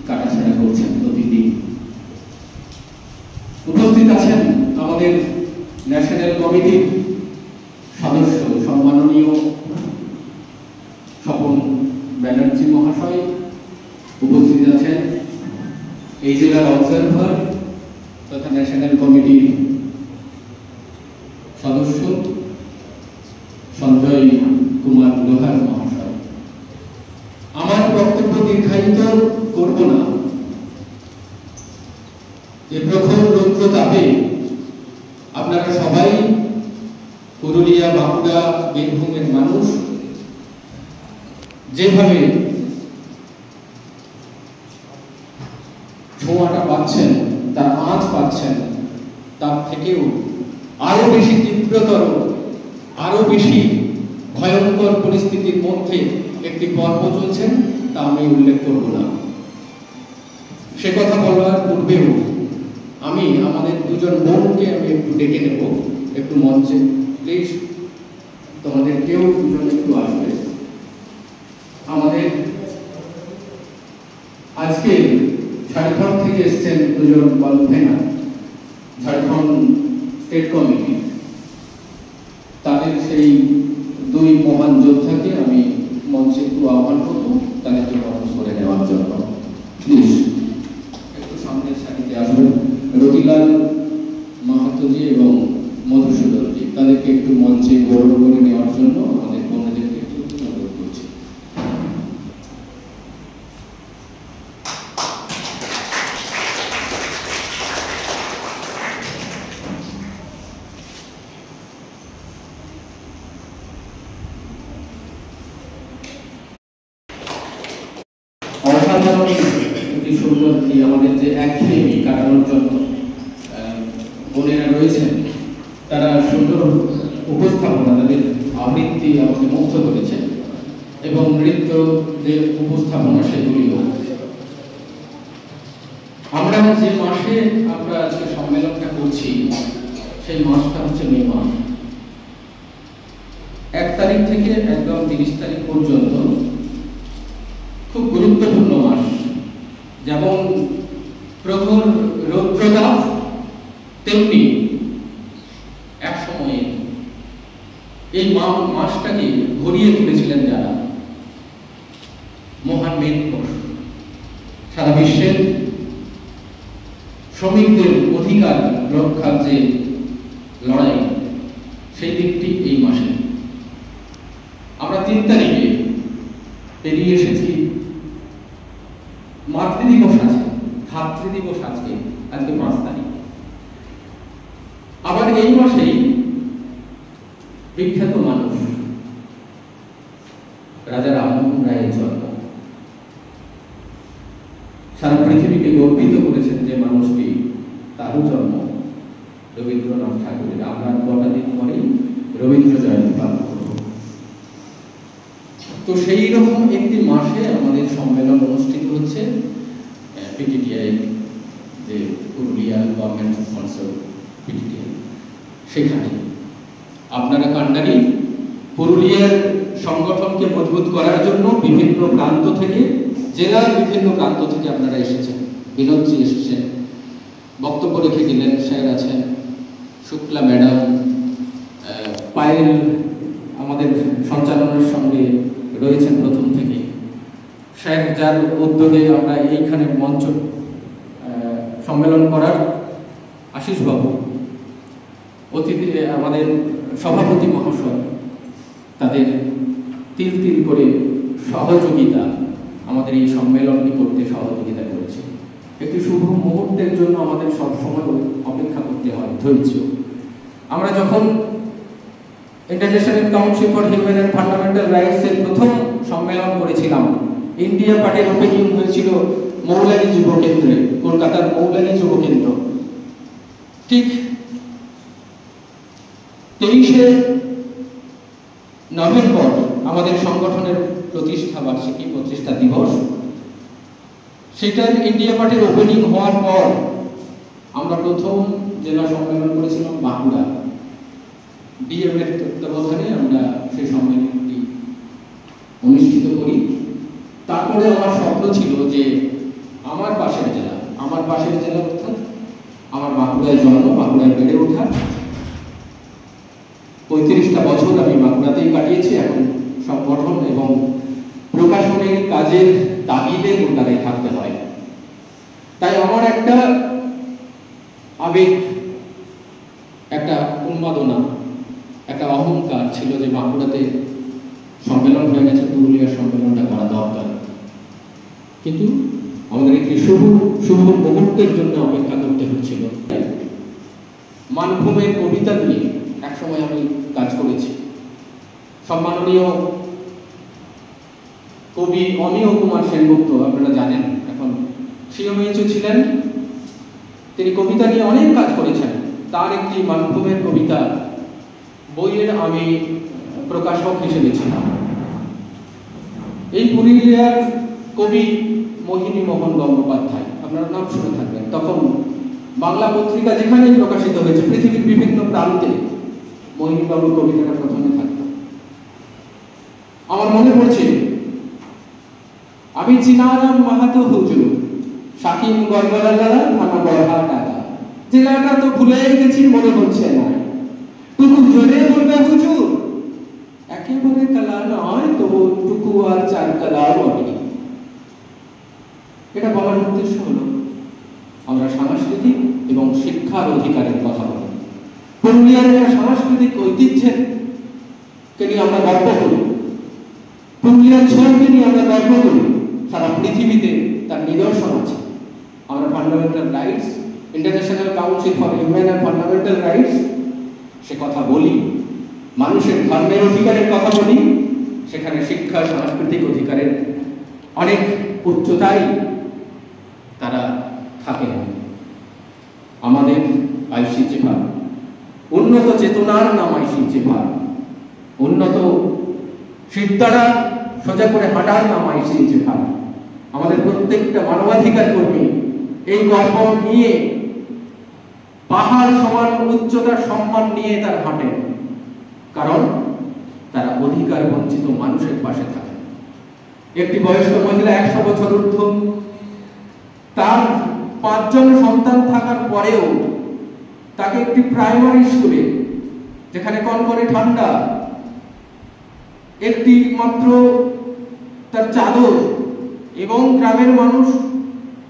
Speaker 7: কাটাছাড়া করছেন প্রতিদিন। উপস্থিত আছেন আমাদের ন্যাশনাল কমিটির সদস্য সম্মাননীয় স্বপন ব্যানার্জি মহাশয়। উপস্থিত আছেন এই জেলার অবজারভার তথা ন্যাশনাল কমিটির সদস্য সঞ্জয় কুমার লোহার মহাশয়। আমার বক্তব্য দীর্ঘায়িত করব না। এই প্রখর রৌদ্র তাপে আপনারা সবাই পুরুলিয়া, বাঁকুড়া, বীরভূমের মানুষ যেভাবে ছোঁয়াটা পাচ্ছেন, তার আঁচ পাচ্ছেন, তার থেকেও আরো বেশি তীব্রতর, আরো বেশি ভয়ঙ্কর পরিস্থিতির মধ্যে একটি পর্ব চলছেন, তা আমি উল্লেখ করব না। সে কথা বলার পূর্বেও আমি আমাদের দুজন বোনকে আমি একটু ডেকে নেব একটু মঞ্চে। প্লিজ তোমাদের কেউ দুজন একটু আসবে। আমাদের আজকে ঝাড়খণ্ড থেকে এসছেন দুজন কনভেনার, ঝাড়খণ্ড স্টেট কমিটি। তাদের সেই দুই মহান যোদ্ধাকে আমি মঞ্চে একটু আহ্বান করবো তাদেরকে বরণ করে নেওয়ার জন্য। প্লিজ একটু সামনের সারিতে আসবেন। রতিলাল মাহাতোজি এবং মধুসূদনজি, তাদেরকে একটু মঞ্চে বরণ করে নেওয়ার জন্য আমাদের বোনদেরকে একটু অনুরোধ করছি। অসাধারণ একটি সুন্দর আমাদের যে একঘেয়েমি কাটানোর জন্য বোনেরা রয়েছেন, তারা সুন্দর উপস্থাপনা, তাদের আবৃত্তি আমাকে মুগ্ধ করেছে এবং নৃত্য যে উপস্থাপনা সেগুলিও। আমরা যে মাসে আমরা আজকে সম্মেলনটা করছি সেই মাসটা হচ্ছে মে মাস। 1 তারিখ থেকে একদম 30 তারিখ পর্যন্ত খুব গুরুত্বপূর্ণ মাস। যেমন প্রখর রৌদ্রতাপ, তেমনি এক সময়ে এই মাসটাকে ভরিয়ে তুলেছিলেন যারা, মহান মে দিবস। সারা বিশ্বের শ্রমিকদের অধিকার রক্ষার যে লড়াই, সেই দিকটি এই মাসে। আমরা 3 তারিখে পেরিয়ে এসেছি, মাতৃদিবস আছে, ধাত্রীদিবস আজকে 5 তারিখ। আবার এই মাসেই বিখ্যাত মানুষ রাজা রামমোহন রায়ের জন্ম। সারা পৃথিবীকে গর্বিত করেছেন যে মানুষটি, তারও জন্ম রবীন্দ্রনাথ ঠাকুরের। আমরা কটা দিন পরেই রবীন্দ্র জয়ন্তী পালন করব। তো সেই রকম একটি মাসে আমাদের সম্মেলন অনুষ্ঠিত হচ্ছে পিটিটিআই, যে পুরুলিয়া গভর্নমেন্ট স্পন্সর পিটিটিআই, সেখানে। আপনারা কান্ডারি পুরুলিয়ার সংগঠনকে মজবুত করার জন্য বিভিন্ন প্রান্ত থেকে, জেলার বিভিন্ন প্রান্ত থেকে আপনারা এসেছেন। বিনোদজি এসেছেন, বক্তব্য রেখে গেলেন, স্যার আছেন, শুক্লা ম্যাডাম, পায়েল আমাদের সঞ্চালনের সঙ্গে রয়েছেন প্রথম থেকে। স্যার যার উদ্যোগে আমরা এইখানে মঞ্চ সম্মেলন করার, আশিসবাবু, অতিথি আমাদের সভাপতি মহাশয়, তাদের তিল তিল করে সহযোগিতা আমাদের এই সম্মেলনটি করতে সহযোগিতা করেছে। একটি শুভ মুহূর্তের জন্য আমাদের সবসময় অপেক্ষা করতে হয়, ধৈর্য। আমরা যখন international council for human and fundamental রাইটসের প্রথম সম্মেলন করেছিলাম, ইন্ডিয়া পার্টির ওপেনিং হয়েছিল মৌলানি যুব কেন্দ্রে, কলকাতার মৌলানি যুব কেন্দ্র। ঠিক 23শে নভেম্বর আমাদের সংগঠনের প্রতিষ্ঠা বার্ষিকী, প্রতিষ্ঠা দিবস। সেটার ইন্ডিয়া পার্টির ওপেনিং হওয়ার পর আমরা প্রথম জেলা সম্মেলন করেছিলাম বাঁকুড়া। ডিএম এর তত্ত্বাবধানে আমরা সেই সম্মেলনটি অনুষ্ঠিত করি। তারপরে আমার স্বপ্ন ছিল যে আমার পাশের জেলা অর্থাৎ আমার বাঁকুড়ায় জন্ম, বাঁকুড়ায় বেড়ে ওঠা, 35টা বছর আমি বাঁকুড়াতেই কাটিয়েছি। এখন সংগঠন এবং প্রকাশনের কাজের তাগিদে কলকাতায় থাকতে হয়। তাই আমার একটা আবেগ, একটা উন্মাদনা, একটা অহংকার ছিল যে বাঁকুড়াতে সম্মেলন হয়ে গেছে, পুরুলিয়ার সম্মেলনটা করা দরকার। কিন্তু আমাদের একটি শুভ মুহূর্তের জন্য অপেক্ষা করতে হচ্ছিল। মানভূমের কবিতা দিয়ে একসময় আমি কাজ করেছি। সম্মাননীয় কবি অমিয় কুমার সেনগুপ্ত, আপনারা জানেন, এখন সিওএইচও ছিলেন, তিনি কবিতা নিয়ে অনেক কাজ করেছেন। তার একটি মানভূমের কবিতা বইয়ের আমি প্রকাশক হিসেবে ছিলাম। এই পুরুলিয়ার কবি মোহিনী মোহন গঙ্গোপাধ্যায়, আপনারা নাম শুনে থাকবেন। তখন বাংলা পত্রিকা যেখানেই প্রকাশিত হয়েছে পৃথিবীর বিভিন্ন প্রান্তে মোহিনীবাবুর কবিতাটা প্রথমে থাকত। আমার মনে পড়ছে, আমি চিনারাম মাহাতো হুজুর, শাকিম গড়গড়ালা, থানা বড়হা টাকা, জেলাটা তো ভুলেই গেছি, মনে হচ্ছে না, টুকু জোরে বলবে হুজুর, একেবারে কালা নয় তবু টুকু আর 4 কালাও বটে। এটা বলার উদ্দেশ্য হলো আমরা সাংস্কৃতিক এবং শিক্ষার অধিকারের কথা বলি। পুরুলিয়ার একটা সাংস্কৃতিক ঐতিহ্যের কে নিয়ে আমরা গর্ব করি, পুরুলিয়ার ছোঁয়াকে নিয়ে আমরা গর্ব করি। সারা পৃথিবীতে তার নিদর্শন আছে। আমরা fundamental rights, international council for human and fundamental rights, সে কথা বলি। মানুষের ধর্মের অধিকারের কথা বলি, সেখানে শিক্ষা, সাংস্কৃতিক অধিকারের অনেক উচ্চতায় তারা থাকেন। আমাদের আইসি চেপা, উন্নত চেতনার নাম আইসি চেপা, উন্নত সিদ্ধারা সোজা করে হাঁটার নাম আইসি চেপা। আমাদের প্রত্যেকটা মানবাধিকার কর্মী এই গর্ব নিয়ে পাহাড় সমান উচ্চতার সম্মান নিয়ে তারা হাঁটেন, কারণ তারা অধিকার বঞ্চিত মানুষের পাশে থাকেন। একটি বয়স্ক মহিলা 100 বছর ঊর্ধ্ব, তার 5 জন সন্তান থাকার পরেও তাকে একটি প্রাইমারি স্কুলে, যেখানে কনকনে ঠান্ডা, একটি মাত্র তার চাদর এবং গ্রামের মানুষ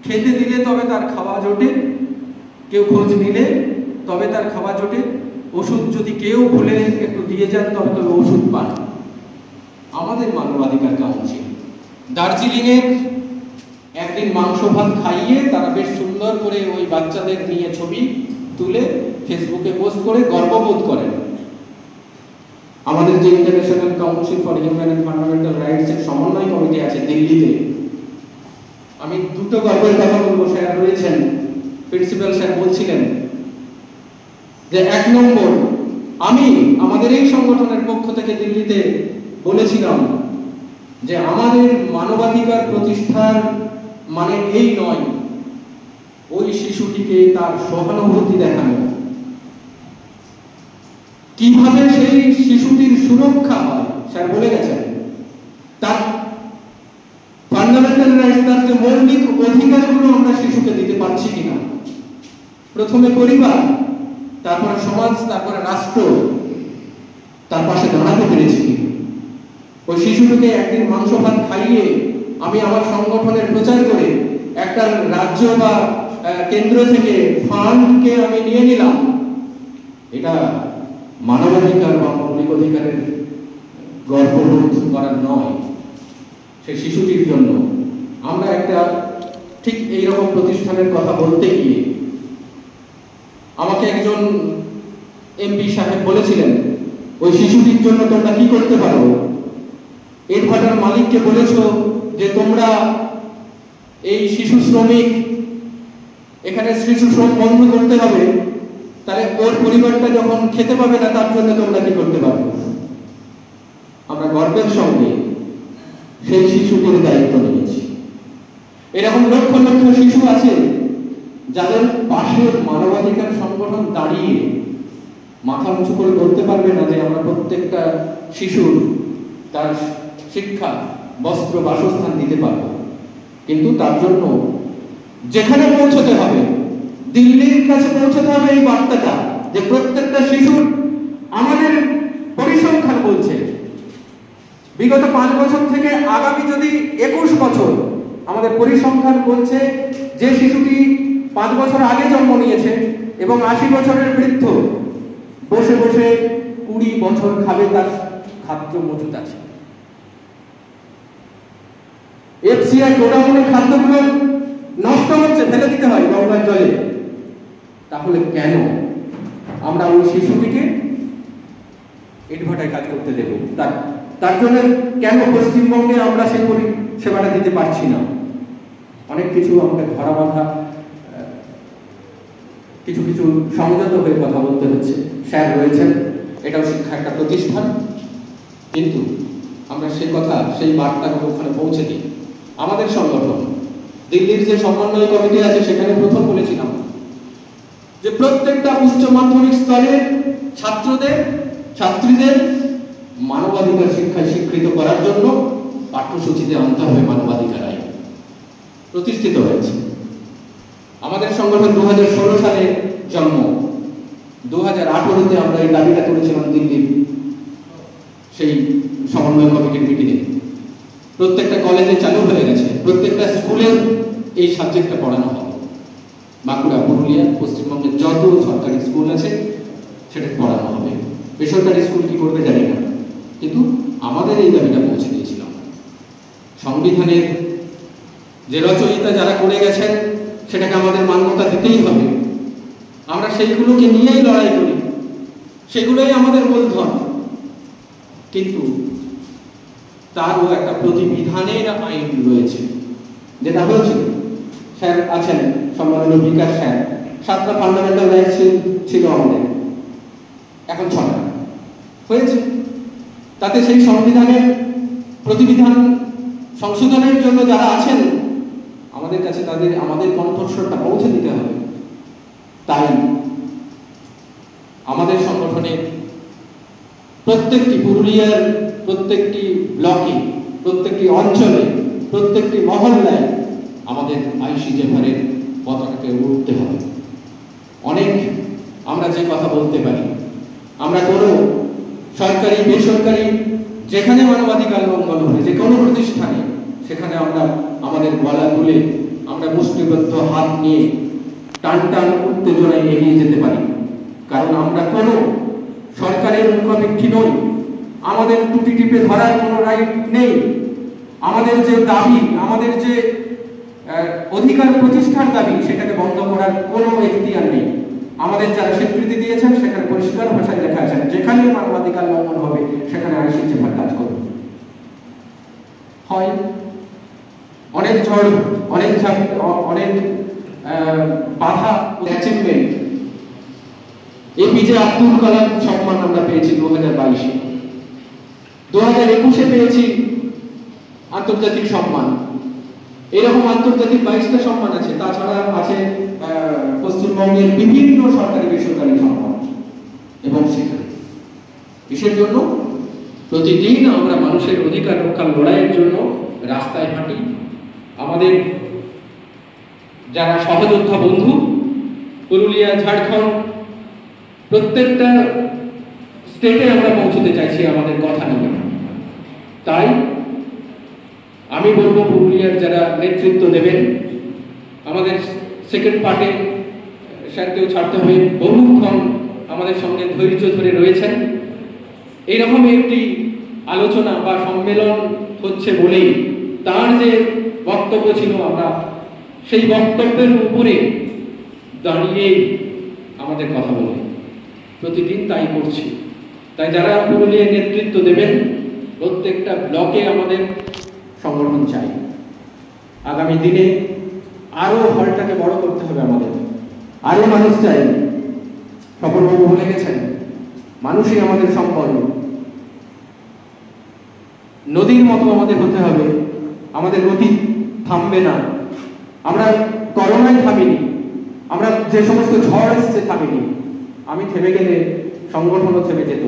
Speaker 7: খেতে দিলে তবে তার খাওয়া জোটে, কেউ খোঁজ নিলে তবে তার খাওয়া জোটে, ওষুধ যদি কেউ ভুলে একটু দিয়ে যান তবে তবে ওষুধ পান। আমাদের মানবাধিকার কাউন্সিল দার্জিলিংয়ের একদিন মাংস ভাত খাইয়ে তারা বেশ সুন্দর করে ওই বাচ্চাদের নিয়ে ছবি তুলে ফেসবুকে পোস্ট করে গর্ববোধ করেন। আমাদের যে international council for human and fundamental rights এর সমন্বয় কমিটি আছে দিল্লিতে, আমি দুটো গর্বের কথা বলবো। স্যার রয়েছেন, প্রিন্সিপাল স্যার বলছিলেন যে 1 নম্বর, আমি আমাদের এই সংগঠনের পক্ষ থেকে দিল্লিতে বলেছিলাম যে আমাদের মানবাধিকার প্রতিষ্ঠার মানে এই নয় ওই শিশুটিকে তার সহানুভূতি দেখানো, কিভাবে সেই শিশুটির সুরক্ষা হয় স্যার বলে গেছেন, তার ফান্ডামেন্টাল রাইটস, তার যে মৌলিক অধিকারগুলো আমরা শিশুকে দিতে পারছি কিনা, প্রথমে পরিবার, তারপরে সমাজ, তারপরে রাষ্ট্র তার পাশে দাঁড়াতে পেরেছি। ওই শিশুটিকে একদিন মাংস ভাত খাইয়ে আমি আমার সংগঠনের প্রচার করে একটা রাজ্য বা কেন্দ্র থেকে ফান্ডকে আমি নিয়ে নিলাম, এটা মানবাধিকার বা মৌলিক অধিকারের গর্ববোধ করার নয়। সেই শিশুটির জন্য আমরা একটা ঠিক এইরকম প্রতিষ্ঠানের কথা বলতে গিয়ে আমাকে একজন এমপি সাহেব বলেছিলেন, ওই শিশুটির জন্য তোমরা কি করতে পারো? ইটভাটার মালিককে বলেছো যে তোমরা এই শিশু শ্রমিক, এখানে শিশু শ্রম বন্ধ করতে হবে, তাহলে ওর পরিবারটা যখন খেতে পাবে না তার জন্য তোমরা কি করতে পারবে? আমরা গর্বের সঙ্গে সেই শিশুটির দায়িত্ব নিয়েছি। এরকম লক্ষ লক্ষ শিশু আছে যাদের পাশে মানবাধিকার সংগঠন দাঁড়িয়ে মাথা উঁচু করে বলতে পারবে না যে আমরা প্রত্যেকটা শিশুর তার শিক্ষা, বস্ত্র, বাসস্থান দিতে পারব, কিন্তু তার জন্য যেখানে পৌঁছতে হবে, দিল্লির কাছে পৌঁছতে হবে এই বার্তাটা যে প্রত্যেকটা শিশুর, আমাদের পরিসংখ্যান বলছে বিগত 5 বছর থেকে আগামী যদি 21 বছর, আমাদের পরিসংখ্যান বলছে যে শিশুটি 5 বছর আগে জন্ম নিয়েছে এবং 80 বছরের বৃদ্ধ বসে বসে 20 বছর খাবে, তার খাদ্য মজুত আছে। এফসিআই গোডাউনে খাদ্যগুলো নষ্ট হচ্ছে, ফেলে দিতে হয় গঙ্গার জলে। তাহলে কেন আমরা ওই শিশুটিকে ইটভাটায় কাজ করতে দেব? তার জন্য কেন পশ্চিমবঙ্গে আমরা সেই সেবাটা দিতে পারছি না? অনেক কিছু আমাদের ধরা বাঁধা, কিছু কিছু সংযত হয়ে কথা বলতে হচ্ছে। স্যার রয়েছেন, এটাও শিক্ষা একটা প্রতিষ্ঠান, কিন্তু আমরা সেই কথা, সেই বার্তাগুলো ওখানে পৌঁছে দিই। আমাদের সংগঠন দিল্লির যে সমন্বয় কমিটি আছে সেখানে প্রথম বলেছিলাম যে প্রত্যেকটা উচ্চ মাধ্যমিক স্তরের ছাত্রদের, ছাত্রীদের মানবাধিকার শিক্ষায় স্বীকৃত করার জন্য পাঠ্যসূচিতে আনতে হবে মানবাধিকার আইন। প্রতিষ্ঠিত হয়েছে। আমাদের সংগঠন 2016 সালে জন্ম, 2018-তে আমরা এই দাবিটা করেছিলাম দিল্লির সেই সমন্বয় কমিটির মিটিংয়ে। প্রত্যেকটা কলেজে চালু হয়ে গেছে, প্রত্যেকটা স্কুলে এই সাবজেক্টটা পড়ানো হবে। বাঁকুড়া, পুরুলিয়া, পশ্চিমবঙ্গের যত সরকারি স্কুল আছে সেটা পড়ানো হবে। বেসরকারি স্কুল কি করবে জানি না, কিন্তু আমাদের এই দাবিটা পৌঁছে দিয়েছিলাম। সংবিধানের যে রচয়িতা যারা করে গেছেন সেটাকে আমাদের মান্যতা দিতেই হবে। আমরা সেইগুলোকে নিয়েই লড়াই করি, সেগুলোই আমাদের মূলধন, কিন্তু তারও একটা প্রতিবিধানের আইন রয়েছে। যেটা হয়েছিল, স্যার আছেন সম্মানীয় বিকাশ স্যার, 7টা ফান্ডামেন্টাল রাইটস ছিল আমাদের, এখন 6টা হয়েছে। তাতে সেই সংবিধানের প্রতিবিধান সংশোধনের জন্য যারা আছেন আমাদের কাছে আমাদের কণ্ঠস্বরটা পৌঁছে দিতে হবে। তাই আমাদের সংগঠনের প্রত্যেকটি পুরুলিয়ার প্রত্যেকটি ব্লকে, প্রত্যেকটি অঞ্চলে, প্রত্যেকটি মহল্লায় আমাদের আইসিজেফারের পতাকাকে উঠতে হবে। অনেক আমরা যে কথা বলতে পারি, আমরা কোনো সরকারি বেসরকারি যেখানে মানবাধিকার লঙ্ঘন হয়, যে কোনো প্রতিষ্ঠানে, সেখানে আমরা আমাদের গলা তুলে আমরা মুষ্টিবদ্ধ হাত নিয়ে টান টান উত্তেজনায় এগিয়ে যেতে পারি। কারণ আমরা কোনো সরকারের মুখাপেক্ষী নই, আমাদের টুটি টিপে ধরার কোনো রাইট নেই। আমাদের যে দাবি, আমাদের যে অধিকার প্রতিষ্ঠার দাবি, সেটাকে বন্ধ করার কোনো এখতিয়ার নেই। আমাদের যারা স্বীকৃতি দিয়েছেন সেখানে পরিষ্কার ভাষায় লেখা আছে, যেখানে মানবাধিকার লঙ্ঘন হবে সেখানে আইসিজেফার কাজ করবে। হয় অনেক ঝড়, অনেক বাধা, অ্যাচিভমেন্ট। এপিজে আব্দুল কালাম সম্মান আমরা পেয়েছি 2022-এ, 2021-এ পেয়েছি আন্তর্জাতিক সম্মান। এরকম আন্তর্জাতিক 22টা সম্মান আছে। তাছাড়া আছে পশ্চিমবঙ্গের বিভিন্ন সরকারি বেসরকারি সম্মান। এবং সেখানে কিসের জন্য? প্রতিদিন আমরা মানুষের অধিকার রক্ষার লড়াইয়ের জন্য রাস্তায় হাঁটি। আমাদের যারা সহযোদ্ধা বন্ধু পুরুলিয়া, ঝাড়খণ্ড, প্রত্যেকটা স্টেটে আমরা পৌঁছতে চাইছি আমাদের কথা নিয়ে। তাই আমি বলবো, পুরুলিয়ার যারা নেতৃত্ব দেবেন, আমাদের সেকেন্ড পার্টে স্যারকেও ছাড়তে হবে, বহুক্ষণ আমাদের সঙ্গে ধৈর্য ধরে রয়েছেন। এইরকম একটি আলোচনা বা সম্মেলন হচ্ছে বলেই তার যে বক্তব্য ছিল, আমরা সেই বক্তব্যের উপরে দাঁড়িয়েই আমাদের কথা বলি, প্রতিদিন তাই করছি। তাই যারা পুরুলিয়ার নেতৃত্ব দেবেন, প্রত্যেকটা ব্লকে আমাদের সংগঠন চাই। আগামী দিনে আরো হলটাকে বড় করতে হবে, আমাদের আরো মানুষ চাই। স্বপনবাবু বলে গেছেন, মানুষই আমাদের সম্পদ। নদীর মতো আমাদের হতে হবে, আমাদের গতি থামবে না। আমরা করোনায় থামিনি, আমরা যে সমস্ত ঝড় এসছে থামিনি। আমি থেমে গেলে সংগঠনও থেমে যেত,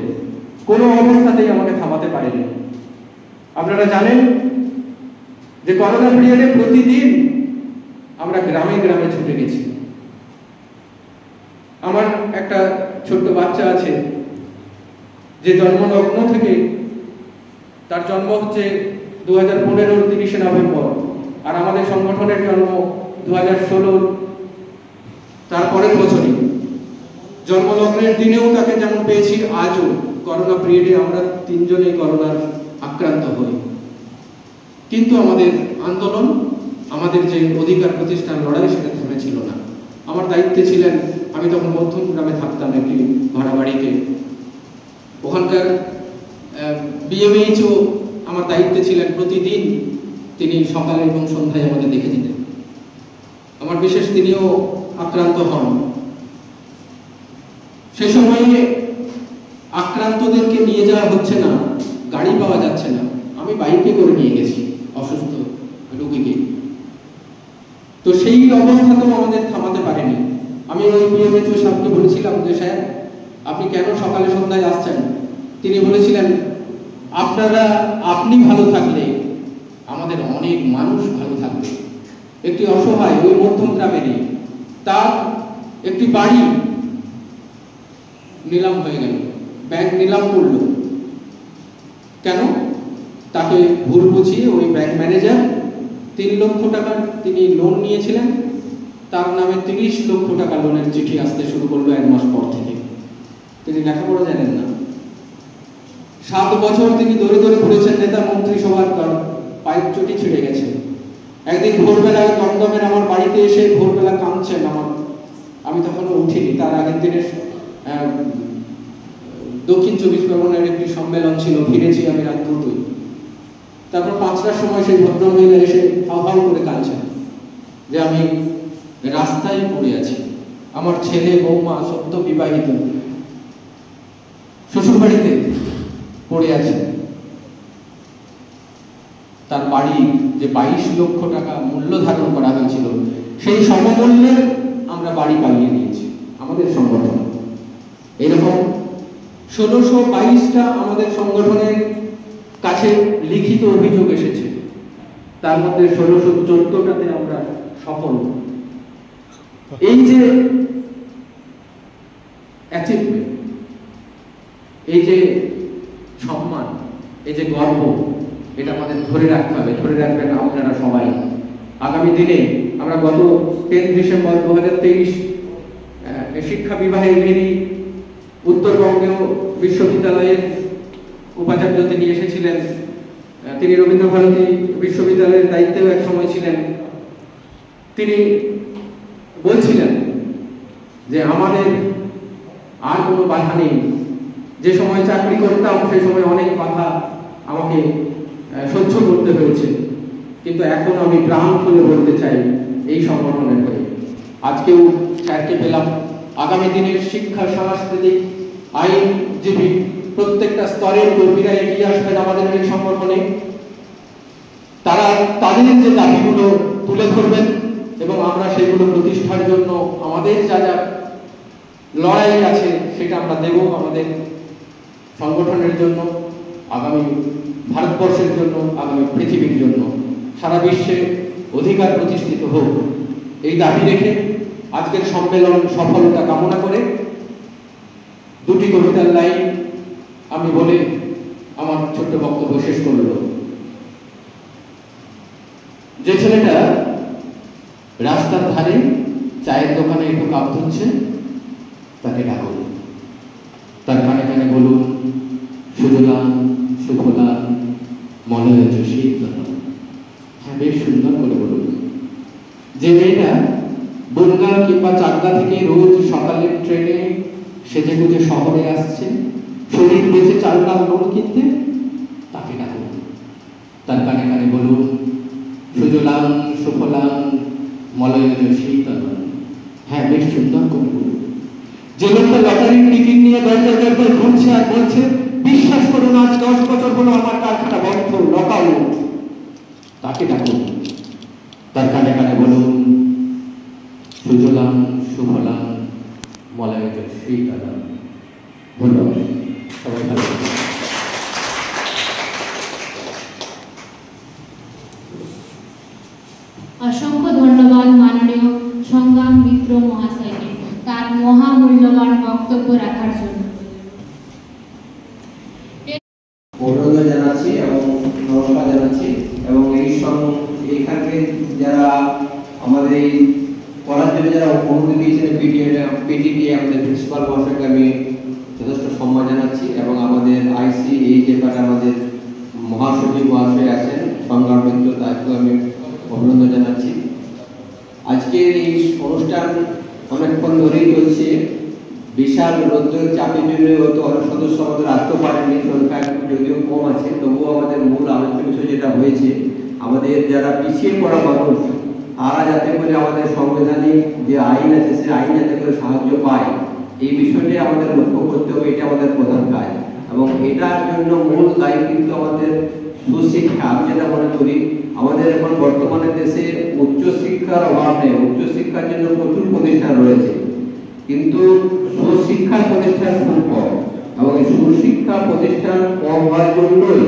Speaker 7: কোনো অবস্থাতেই আমাকে থামাতে পারেনি। আপনারা জানেন যে করোনা পিরিয়ডে প্রতিদিন আমরা গ্রামে গ্রামে ছুটে গেছি। আমার একটা ছোট্ট বাচ্চা আছে যে জন্মলগ্ন থেকে, তার জন্ম হচ্ছে 2015-র 30শে নভেম্বর, আর আমাদের সংগঠনের জন্ম 2016-র তারপরের বছরই। জন্মলগ্নের দিনেও তাকে যেমন পেয়েছি, আজও করোনা পিরিয়ডে আমরা 3 জনেই করোনার আক্রান্ত হই। কিন্তু আমাদের আন্দোলন, আমাদের যে অধিকার প্রতিষ্ঠান লড়াই, সেটা থেমেছিল না। আমার দায়িত্বে ছিলেন, আমি তখন মধ্যম গ্রামে থাকতাম একটি ভাড়া বাড়িতে, ওখানকার বিএমএইচও আমার দায়িত্বে ছিলেন। প্রতিদিন তিনি সকালে এবং সন্ধ্যায় আমাদের দেখে যেতেন। আমার বিশেষ তিনিও আক্রান্ত হন। সে সময়ে আক্রান্তদেরকে নিয়ে যাওয়া হচ্ছে না, গাড়ি পাওয়া যাচ্ছে না, আমি বাইকে করে নিয়ে গেছি অসুস্থ রোগীকে। তো সেই অবস্থাতেও আমাদের থামাতে পারেনি। আমি ওই বিএমএইচও সাহেবকে বলেছিলাম যে, স্যার আপনি কেন সকালে সন্ধ্যায় আসছেন? তিনি বলেছিলেন, আপনি ভালো থাকলে আমাদের অনেক মানুষ ভালো থাকবে। একটি অসহায় ওই মধ্যম গ্রামেরই, তার একটি বাড়ি নিলাম হয়ে গেল, ব্যাংক নিলাম করলো। কেন? তাকে ভুল বুঝিয়ে ওই ব্যাংক ম্যানেজার 3 লক্ষ টাকার তিনি লোন নিয়েছিলেন, তার নামে 30 লক্ষ টাকা লোনের চিঠি আসতে শুরু করলো 1 মাস পর থেকে। তিনি লেখাপড়া জানেন না। 7 বছর তিনি দৌড়ে দৌড়ে ঘুরেছেন নেতা মন্ত্রী সবার, পায়ের চটি ছিঁড়ে গেছে। একদিন ভোরবেলায় দমদমের আমার বাড়িতে এসে ভোরবেলা কাঁদছেন। আমি তখন উঠিনি, তার আগের দিনের দক্ষিণ 24 পরগনার একটি সম্মেলন ছিল, ফিরেছি আমি রাত 2টায়। তারপর 5টার সময় সেই ভদ্রমহিলা এসে হাউ হাউ করে কাঁদছেন যে আমি রাস্তায় পড়ে আছি, আমার ছেলে বৌমা সদ্য বিবাহিত শ্বশুরবাড়িতে পড়ে আছে, তার বাড়ি যে 22 লক্ষ টাকা মূল্য ধারণ করা হয়েছিল সেই সমমূল্যে আমরা বাড়ি পাইয়ে দিয়েছি আমাদের সংগঠন। এরকম 1622টা আমাদের সংগঠনের কাছে লিখিত অভিযোগ এসেছে, তার মধ্যে 1614টাতে আমরা সফল। এই যে অ্যাচিভমেন্ট, এই যে সম্মান, এই যে গর্ব, এটা আমাদের ধরে রাখতে হবে, ধরে রাখবেন আপনারা সবাই। আগামী দিনে আমরা গত 10 ডিসেম্বর 2023 শিক্ষা বিভাগের যিনি উত্তরবঙ্গীয় বিশ্ববিদ্যালয়ের উপাচার্য তিনি এসেছিলেন, তিনি রবীন্দ্রভারতী বিশ্ববিদ্যালয়ের দায়িত্বেও এক সময় ছিলেন। তিনি বলছিলেন যে আমাদের আর কোনো বাধা নেই, যে সময় চাকরি করতাম সেই সময় অনেক বাধা আমাকে সহ্য করতে হয়েছে, কিন্তু এখন আমি প্রাণ খুলে বলতে চাই এই সংগঠনের হয়ে। আজকেও স্যারকে পেলাম, আগামী দিনের শিক্ষা, সাংস্কৃতিক, আইনজীবী প্রত্যেকটা স্তরের কর্মীরা এগিয়ে আসবেন আমাদের এই সংগঠনে। তারা তাদের যে দাবিগুলো তুলে ধরবেন এবং আমরা সেগুলো প্রতিষ্ঠার জন্য আমাদের যা যা লড়াই আছে সেটা আমরা দেব আমাদের সংগঠনের জন্য, আগামী ভারতবর্ষের জন্য, আগামী পৃথিবীর জন্য, সারা বিশ্বে অধিকার প্রতিষ্ঠিত হোক, এই দাবি রেখে আজকের সম্মেলন সফলতা কামনা করে দুটি কবিতার লাইন আমি বলে আমার ছোট্ট বক্তব্য শেষ করল। যে ছেলেটা রাস্তার ধারে চায়ের দোকানে একটু কাপ ধরছে তাকে ডাকুন, তার কানে কানে বলুন সুজলাং সুফলাং মলয়জ শীতলাং। হ্যাঁ, বেশ সুন্দর করে বলুন। যে মেয়েটা বনগাঁ কিংবা চাকদা থেকে রোজ সকালের ট্রেনে সেজে গুজে শহরে আসছে শরীর বেঁচে 4 লাখ নোট কিনতে, তাকে ডাকুন, তার কানে কানে বলুন সুজলাং সুফলাং মলয়জ শীতলাং। হ্যাঁ, বেশ সুন্দর করে বলুন। যে লোকটা লটারির টিকিট নিয়ে দরজায় দরজায় ঘুরছে আর বলছে বিশ্বাস করুন আজ 10 বছর হলো আমার কারখানা বন্ধ, লকআউট, তাকে ডাকুন, তার কানে কানে বলুন সুজলাং সুফলাং মলয়জ শীতলাং। ধন্যবাদ, সবাই ভালো থাকবেন।
Speaker 5: অসংখ্য ধন্যবাদ মাননীয় সংগ্রাম মিত্র মহাশয়কে তার মহামূল্যবান বক্তব্য রাখার জন্য।
Speaker 8: অভিনন্দন জানাচ্ছি এবং নমস্কার জানাচ্ছি এবং এইখানে যারা আমাদের এই পড়ার জন্য যারা অনুমতি দিয়েছেন পিটিটি আমাদের প্রিন্সিপাল মহাশয়কে আমি যথেষ্ট সম্মান জানাচ্ছি এবং আমাদের আইসি এই ব্যাপারে আমাদের মহাসচিব মহাশয় আছেন সংগ্রাম মিত্র, তাকেও আমি অভিনন্দন জানাচ্ছি। আজকের এই অনুষ্ঠান অনেকক্ষণ ধরেই চলছে, বিশাল রৌদ্রের চাপের জন্য হয়তো অনেক সদস্য আমাদের আসতে পারেনি, সংখ্যা যদিও কম আছে, তবুও আমাদের মূল আলোচ্য বিষয় যেটা হয়েছে আমাদের যারা পিছিয়ে পড়া মানুষ তারা যাতে করে আমাদের সাংবিধানিক যে আইন আছে সেই আইন যাতে করে সাহায্য পায়, এই বিষয়টি আমাদের লক্ষ্য করতে হবে, এটা আমাদের প্রধান কাজ। এবং এটার জন্য মূল দায়ী কিন্তু আমাদের সুশিক্ষা। আমি যেটা মনে করি আমাদের এখন বর্তমানে দেশে উচ্চশিক্ষার অভাব নেই, উচ্চশিক্ষার জন্য প্রচুর প্রতিষ্ঠান রয়েছে, কিন্তু সুশিক্ষার প্রতিষ্ঠান খুব কম এবং এই সুশিক্ষা প্রতিষ্ঠান কম হওয়ার জন্যই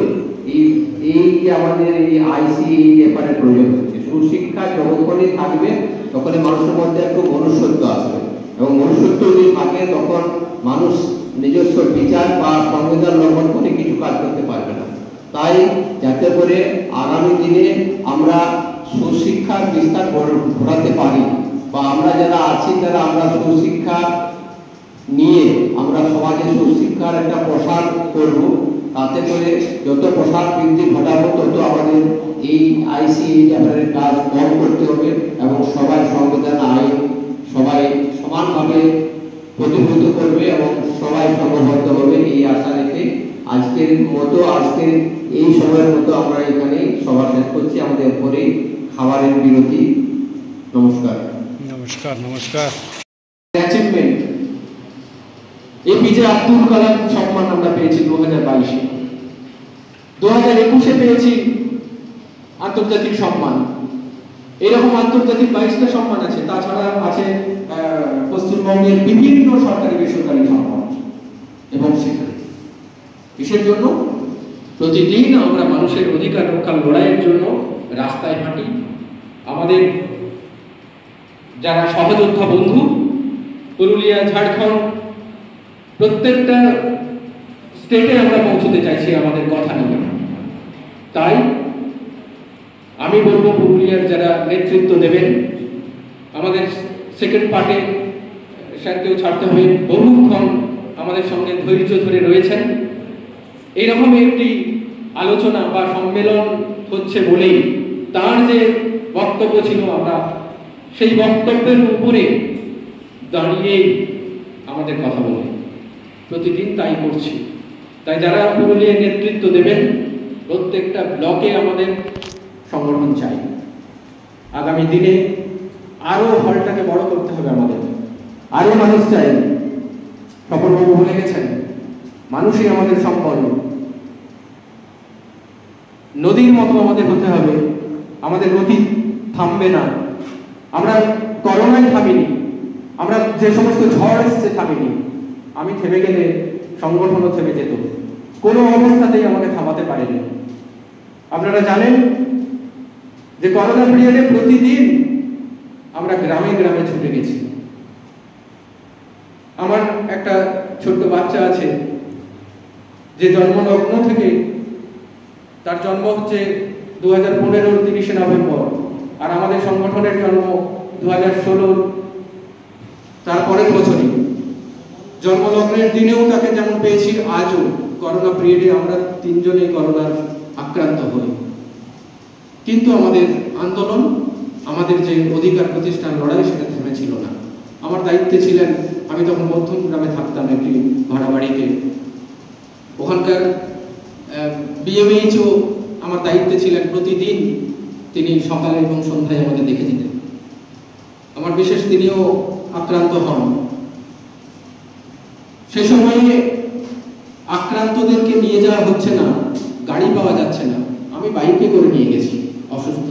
Speaker 8: এই যে আমাদের এই আইসি এই ব্যাপারে প্রয়োজন হচ্ছে। সুশিক্ষা যখনই থাকবে তখনই মানুষের মধ্যে একটু মনুষ্যত্ব আসবে এবং মনুষ্যত্ব যদি থাকে তখন মানুষ নিজস্ব বিচার বা সংবিধান লঙ্ঘন করে কিছু কাজ করতে পারবে না। তাই যাতে করে আগামী দিনে আমরা সুশিক্ষার বিস্তার ঘটাতে পারি বা আমরা যারা আছি তারা আমরা সুশিক্ষা নিয়ে আমরা সমাজে সুশিক্ষার একটা প্রসার করব, তাতে করে যত প্রসার বৃদ্ধি ঘটাবো তত আমাদের এই আইসি এই ব্যাপারের কাজ কম করতে হবে এবং সবাই সংবিধান আইন সবাই সমানভাবে প্রতিফলিত করবে এবং সবাই সংঘবদ্ধ হবে এই আশা রেখে আজকের এই সময়ের পর্যন্ত আমরা এখানে সভা শেষ করছি। আমাদের পরে খাবারের বিরতি। নমস্কার।
Speaker 3: নমস্কার। নমস্কার।
Speaker 7: অ্যাচিভমেন্ট এপিজে আব্দুল কালাম সম্মান আমরা পেয়েছি 2022-এ, 2021-এ পেয়েছি আন্তর্জাতিক সম্মান। এরকম আন্তর্জাতিক 22টা সম্মান আছে। তাছাড়া আছে পশ্চিমবঙ্গের বিভিন্ন সরকারি বেসরকারি সম্মান। এবং সেখানে কিসের জন্য? প্রতিদিন আমরা মানুষের অধিকার রক্ষার লড়াইয়ের জন্য রাস্তায় হাঁটি। আমাদের যারা সহযোদ্ধা বন্ধু পুরুলিয়া, ঝাড়খণ্ড, প্রত্যেকটা স্টেটে আমরা পৌঁছতে চাইছি আমাদের কথা নিয়ে। তাই আমি বলবো পুরুলিয়ার যারা নেতৃত্ব দেবেন, আমাদের সেকেন্ড পার্টে স্যারকেও ছাড়তে হবে, বহুক্ষণ আমাদের সঙ্গে ধৈর্য ধরে রয়েছেন। এইরকম একটি আলোচনা বা সম্মেলন হচ্ছে বলেই তার যে বক্তব্য ছিল, আমরা সেই বক্তব্যের উপরে দাঁড়িয়েই আমাদের কথা বলি, প্রতিদিন তাই করছি। তাই যারা পুরুলিয়ার নেতৃত্ব দেবেন, প্রত্যেকটা ব্লকে আমাদের সংগঠন চাই। আগামী দিনে আরো হলটাকে বড় করতে হবে আমাদের, আরো মানুষ চাই। সফলবাবু বলে গেছেন, মানুষই আমাদের সম্পদ। নদীর মতো আমাদের হতে হবে, আমাদের গতি থামবে না। আমরা করোনায় থামিনি, আমরা যে সমস্ত ঝড় এসছে থামিনি। আমি থেমে গেলে সংগঠনও থেমে যেত, কোনো অবস্থাতেই আমাকে থামাতে পারেনি। আপনারা জানেন যে করোনা পিরিয়ডে প্রতিদিন আমরা গ্রামে গ্রামে ছুটে গেছি। আমার একটা ছোট্ট বাচ্চা আছে যে জন্মলগ্ন থেকে, তার জন্ম হচ্ছে 2015-র 30শে নভেম্বর, আর আমাদের সংগঠনের জন্ম 2016-র তারপরের বছরই। জন্মলগ্নের দিনেও তাকে যেমন পেয়েছি, আজও করোনা পিরিয়ডে আমরা তিনজনেই করোনার আক্রান্ত হই। কিন্তু আমাদের আন্দোলন, আমাদের যে অধিকার প্রতিষ্ঠান লড়াই, সেটা থেমেছিল না। আমার দায়িত্বে ছিলেন, আমি তখন মধ্যম গ্রামে থাকতাম একটি ভাড়া বাড়িতে, ওখানকার বিএমএইচও আমার দায়িত্বে ছিলেন। প্রতিদিন তিনি সকালে এবং সন্ধ্যায় আমাদের দেখে যেতেন। আমার বিশেষ তিনিও আক্রান্ত হন। সে সময়ে আক্রান্তদেরকে নিয়ে যাওয়া হচ্ছে না, গাড়ি পাওয়া যাচ্ছে না, আমি বাইকে করে নিয়ে গেছি অসুস্থ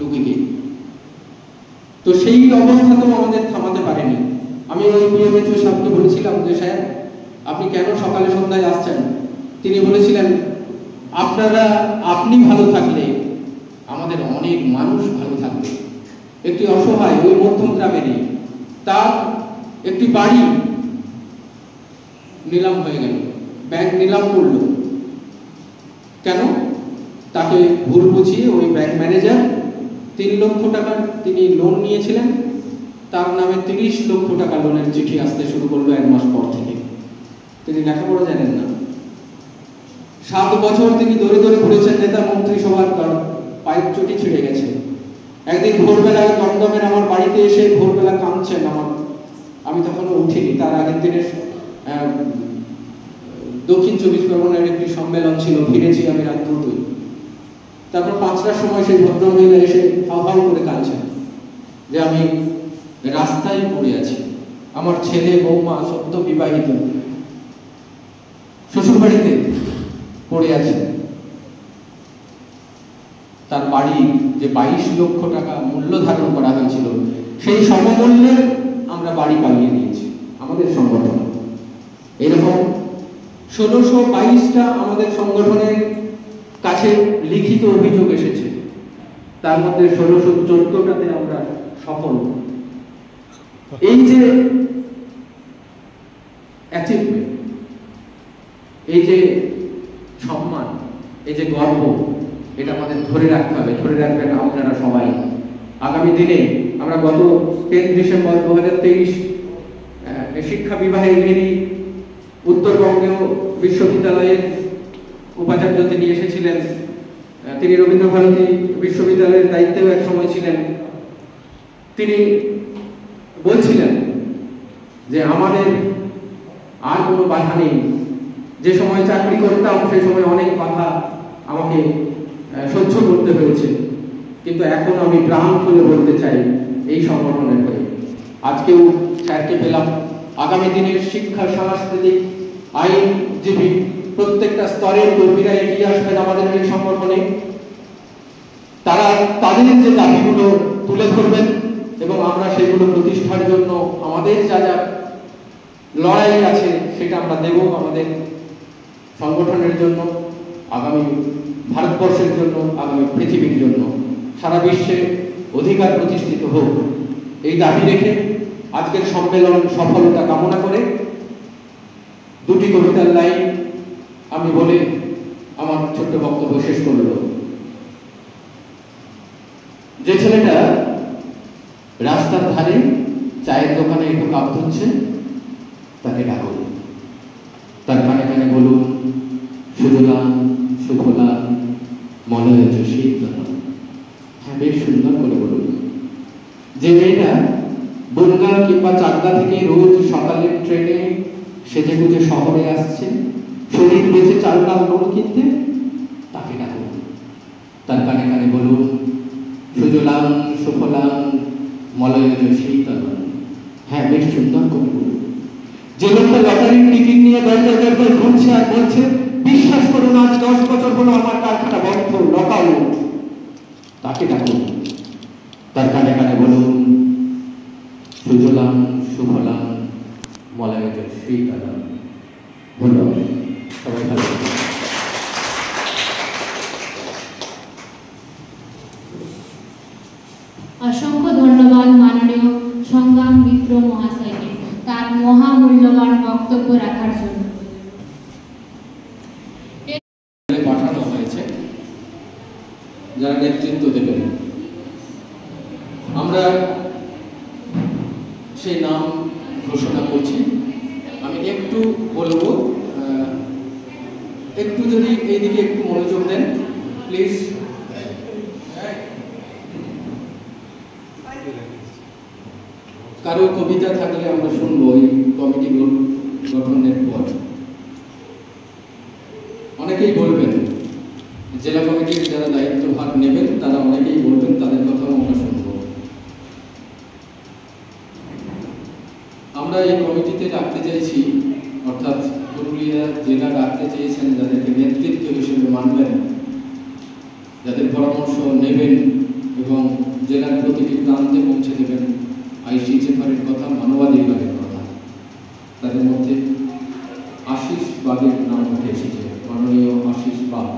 Speaker 7: রোগীকে। তো সেই অবস্থাতেও আমাদের থামাতে পারেনি। আমি ওই বিএমএইচও সাহেবকে বলেছিলাম যে স্যার, আপনি কেন সকালে সন্ধ্যায় আসছেন? তিনি বলেছিলেন, আপনি ভালো থাকলে আমাদের অনেক মানুষ ভালো থাকবে। একটি অসহায় ওই মধ্যম গ্রামেরই, তার একটি বাড়ি নিলাম হয়ে গেল, ব্যাংক নিলাম করলো। কেন? তাকে ভুল বুঝিয়ে ওই ব্যাংক ম্যানেজার 3 লক্ষ টাকার তিনি লোন নিয়েছিলেন, তার নামে 30 লক্ষ টাকা লোনের চিঠি আসতে শুরু করলো 1 মাস পর থেকে। তিনি লেখাপড়া জানেন না। 7 বছর তিনি দৌড়ে দৌড়ে ঘুরেছেন, নেতা মন্ত্রী সবার পায়ের চটি ছিঁড়ে গেছে। একদিন ভোরবেলায় দমদমের আমার বাড়িতে এসে ভোরবেলা কাঁদছেন। আমি তখনও উঠিনি। তার আগের দিনে দক্ষিণ 24 পরগনার একটি সম্মেলন ছিল, ফিরেছি আমি রাত 2টোয়। তারপর 5টার সময় সেই ভদ্রমহিলা এসে হাউ হাউ করে কাঁদছেন যে আমি রাস্তায় পড়ে আছি, আমার ছেলে বৌমা সদ্য বিবাহিত শ্বশুর বাড়িতে পড়ে আছে। তার বাড়ি যে 22 লক্ষ টাকা মূল্য ধারণ করা হয়েছিল, সেই সমমূল্যে আমরা বাড়ি পাইয়ে দিয়েছি আমাদের সংগঠন। এরকম 1622টা আমাদের সংগঠনের কাছে লিখিত অভিযোগ এসেছে, তার মধ্যে 1614টাতে আমরা সফল। এই যে অ্যাচিভমেন্ট, এই যে সম্মান, এই যে গর্ব, এটা আমাদের ধরে রাখতে হবে। ধরে রাখবেন আপনারা সবাই। আগামী দিনে আমরা গত 10 ডিসেম্বর 2023 শিক্ষা বিভাগেরই উত্তরবঙ্গেও বিশ্ববিদ্যালয়ের উপাচার্য তিনি এসেছিলেন। তিনি রবীন্দ্রভারতী বিশ্ববিদ্যালয়ের দায়িত্বেও এক সময় ছিলেন। তিনি বলছিলেন যে আমাদের আর কোনো বাধা নেই। যে সময় চাকরি করতাম সেই সময় অনেক বাধা আমাকে সহ্য করতে হয়েছে, কিন্তু এখন আমি প্রাণ খুলে বলতে চাই এই সংগঠনের হয়ে। আজকেও স্যারকে পেলাম। আগামী দিনের শিক্ষা, সাংস্কৃতিক, আইনজীবী প্রত্যেকটা স্তরের কর্মীরা এগিয়ে আসবেন আমাদের এই সংগঠনে। তারা তাদের যে দাবিগুলো তুলে ধরবেন এবং আমরা সেগুলো প্রতিষ্ঠার জন্য আমাদের যা যা লড়াই আছে সেটা আমরা দেব আমাদের সংগঠনের জন্য, আগামী ভারতবর্ষের জন্য, আগামী পৃথিবীর জন্য, সারা বিশ্বে অধিকার প্রতিষ্ঠিত হোক, এই দাবি রেখে আজকের সম্মেলন সফলতা কামনা করে দুটি কবিতার লাইন আমি বলে আমার ছোট্ট বক্তব্য শেষ করল। যে ছেলেটা রাস্তার ধারে চায়ের দোকানে একটু কাপ ধরছে, তাকে ডাকুন, তার কানে কানে বলুন, সুজলাং সুফলাং মলয়জ শীতলাং। হ্যাঁ, বেশ সুন্দর করে বলুন। যে মেয়েটা বনগাঁ কিংবা চাকদা থেকে রোজ সকালের ট্রেনে সেজে গুজে শহরে আসছে শরীর বেঁচে চাল ডাল নুন কিনতে, তাকে ডাকুন, তার কানে কানে বলুন, সুজলাং সুফলাং মলয়জ শীতলাং। হ্যাঁ, বেশ সুন্দর করে বলুন। যে লোকটা লটারির টিকিট নিয়ে দরজায় দরজায় ঘুরছে আর বলছে, বিশ্বাস করুন আজ 10 বছর হলো আমার কারখানা বন্ধ, লকআউট, তাকে ডাকুন, তার কানে কানে বলুন, সুজলাং সুফলাং মলয়জ শীতলাং। ধন্যবাদ, সবাই ভালো।
Speaker 5: অসংখ্য ধন্যবাদ মাননীয় সংগ্রাম মিত্র মহাশয়কে তার মহামূল্যবান বক্তব্য রাখার জন্য।
Speaker 7: পাঠানো হয়েছে যারা নেতৃত্ব দেবেন, আমরা সেই নাম ঘোষণা করছি। আমি একটু বলবো, একটু যদি এইদিকে একটু মনোযোগ দেন প্লিজ। কারো কবিতা থাকলে আমরা শুনবো এই কমিটি গঠনের পর। অনেকেই বলবেন, জেলা কমিটির যারা দায়িত্বভার নেবেন তারা অনেকেই বলবেন, তাদের কথাও আমরা শুনবো। আমরা এই কমিটিতে রাখতে চাইছি, অর্থাৎ পুরুলিয়া জেলা রাখতে চেয়েছেন যাদেরকে নেতৃত্ব হিসেবে মানবেন, যাদের পরামর্শ নেবেন এবং জেলার প্রতিটি প্রান্তে পৌঁছে দেবেন আইসিএফআরের কথা, মানবাধিকারের কথা। তাদের মধ্যে আশিস বাগের নাম উঠে এসেছে, মাননীয় আশিস বাগ।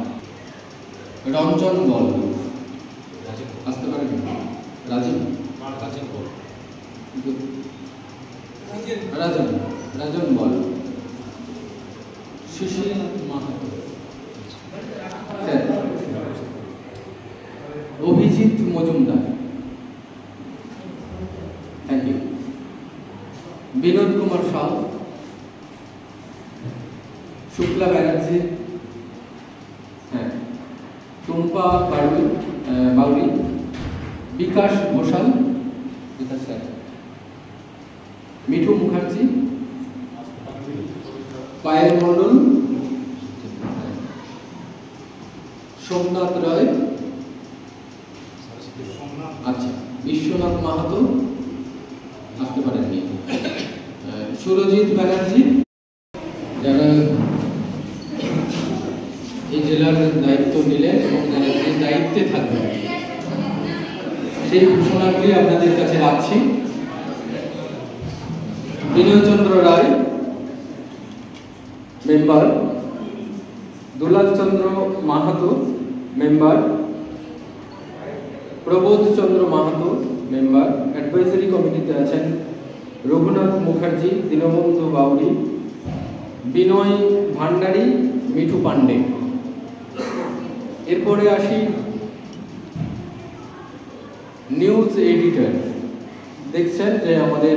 Speaker 7: রঞ্জন বল আসতে পারেন, রাজীব রাজন বল, শিশির মাহাতো, অভিজিৎ মজুমদার, থ্যাংক ইউ, বিনোদ কুমার সাউ, শুক্লা ব্যানার্জি, হ্যাঁ, টুম্পা বাউরি, বিকাশ ঘোষাল, বিকাশ স্যার, মিঠু মুখার্জি, পায়েল মণ্ডল, সোমনাথ রায়, আচ্ছা, বিশ্বনাথ মাহাতো আসতে পারেননি, সুরজিৎ ব্যানার্জি, যারা এই জেলার দায়িত্ব নিলেন এবং যারা যে দায়িত্বে থাকবেন সেই ঘোষণাগুলি আপনাদের কাছে রাখছি। বিনয়চন্দ্র রায় মেম্বার, দুলাল চন্দ্র মাহাতো মেম্বার, প্রবোধ চন্দ্র মাহাতো মেম্বার। অ্যাডভাইজারি কমিটিতে আছেন রঘুনাথ মুখার্জি, দীনবন্ধু বাউরি, বিনয় ভান্ডারী, মিঠু পান্ডে। এরপরে আসি নিউজ এডিটর। দেখছেন যে আমাদের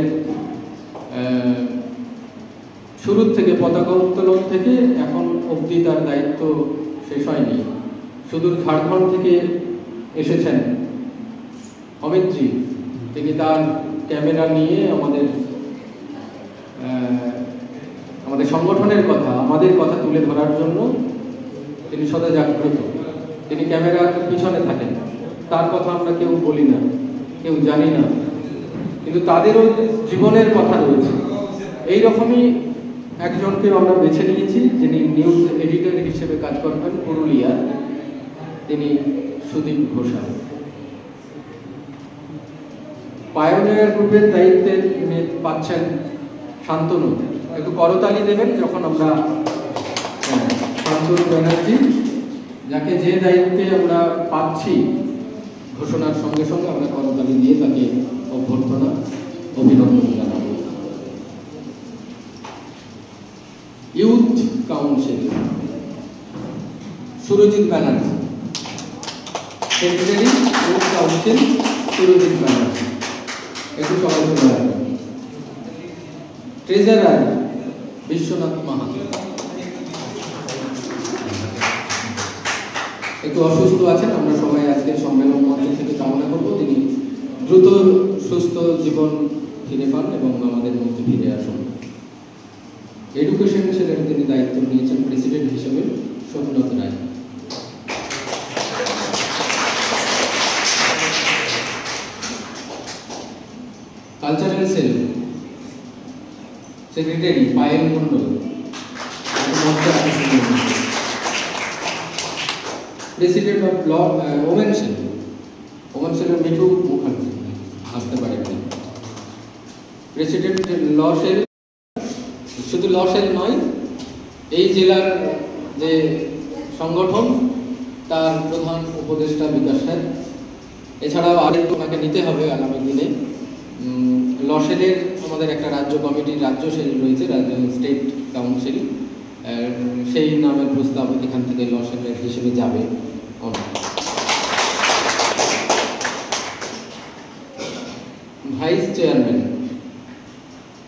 Speaker 7: শুরু থেকে পতাকা উত্তোলন থেকে এখন অবধি তার দায়িত্ব শেষ হয়নি। সুদূর ঝাড়খণ্ড থেকে এসেছেন অমিতজি, তিনি তার ক্যামেরা নিয়ে আমাদের সংগঠনের কথা, আমাদের কথা তুলে ধরার জন্য তিনি সদা জাগ্রত। তিনি ক্যামেরার পিছনে থাকেন, তার কথা আমরা কেউ বলি না, কেউ জানি না, কিন্তু তাদেরও জীবনের কথা রয়েছে। এইরকমই একজনকে আমরা বেছে নিয়েছি, যিনি নিউজ এডিটর হিসেবে কাজ করবেন পুরুলিয়া, তিনি সুদীপ ঘোষাল। পায়োনিয়ার গ্রুপের দায়িত্বে পাচ্ছেন শান্তনু। একটু করতালি দেবেন যখন আমরা শান্তনু ব্যানার্জি, যাকে যে দায়িত্বে আমরা পাচ্ছি ঘোষণার সঙ্গে সঙ্গে আমরা করতালি দিয়ে তাকে অভ্যর্থনা অভিনন্দন জানাব। Youth council Surajit Banerjee, secretary youth council Surajit Banerjee, একটু সবাই চলে আসবেন। ট্রেজারার বিশ্বনাথ মাহাতো, একটু অসুস্থ আছেন, আমরা সবাই আজকের সম্মেলন মঞ্চ থেকে কামনা করব তিনি দ্রুত সুস্থ জীবন ফিরে পান এবং আমাদের মধ্যে ফিরে আসুন। এডুকেশন সেলের তিনি দায়িত্ব নিয়েছেন প্রেসিডেন্ট হিসেবে Somnath Roy. Cultural cell secretary Payel Mondal, president of law women সেলের মিঠু মুখার্জি আসতে পারে, প্রেসিডেন্ট ল সেল, শুধু ল সেল নয়, এই জেলার যে সংগঠন তার প্রধান উপদেষ্টা বিকাশ স্যার, এছাড়াও আরেকটু ওনাকে নিতে হবে আগামী দিনে। ল সেলের আমাদের একটা রাজ্য কমিটি, রাজ্য সেল রয়েছে, রাজ্য স্টেট কাউন্সিল, সেই নামের প্রস্তাব এখান থেকে ল সেলের হিসেবে যাবে। Vice chairman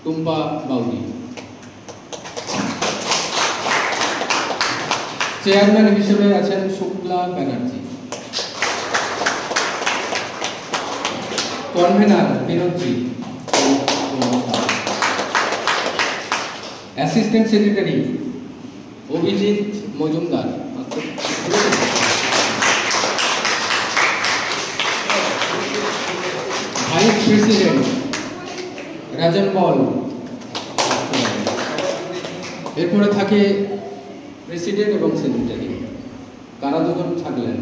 Speaker 7: Tumpa Bauri, chairman হিসেবে আছেন Shukla Banerjee, convener Vinodji, assistant secretary Abhijit Majumdar, vice president Rajan Paul, এরপরে থাকে প্রেসিডেন্ট এবং সেক্রেটারি, কারা দুজন থাকলেন,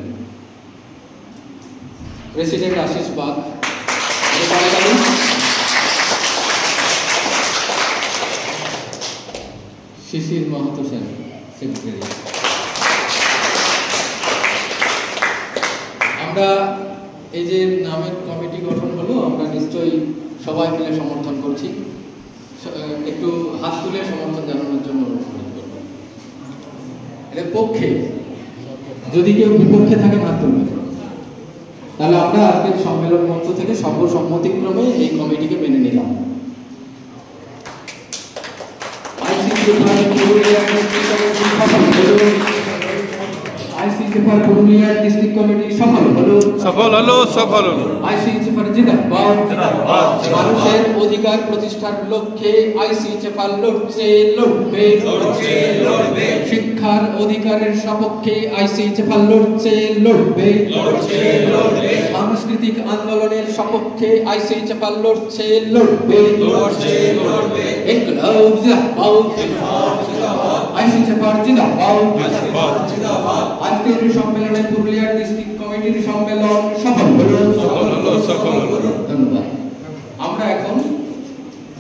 Speaker 7: প্রেসিডেন্ট আশিস বাগ, শিশির মাহাতো সেন সেক্রেটারি। আমরা এই যে নামের কমিটি গঠন হলো, আমরা নিশ্চয়ই সবাই মিলে সমর্থন করছি, একটু হাত তুলে সমর্থন জানানোর জন্য অনুরোধ করব। এর পক্ষে যদি কেউ বিপক্ষে থাকে হাত তুলবেন, তাহলে আমরা আজকের সম্মেলন মঞ্চ থেকে সর্বসম্মতিক্রমে এই কমিটিকে মেনে নিলাম। আইসিসিফার পুরুলিয়া ডিস্ট্রিক্ট কমিটি সফল হলো। আইসিসিফার জিন্দাবাদ। মানুষের অধিকার প্রতিষ্ঠার লক্ষ্যে আইসিসিফার লড়বে। শিক্ষার অধিকারের সপক্ষে আইসিসিফার লড়বে। সাংস্কৃতিক আন্দোলনের সপক্ষে আইসিসিফার লড়বে। ইনকলাব জিন্দাবাদ। আইসিসিফার জিন্দাবাদ। আজকের সম্মেলনে পুরুলিয়া ডিস্ট্রিক্ট কমিটির সম্মেলন সফল হলো। ধন্যবাদ। আমরা এখন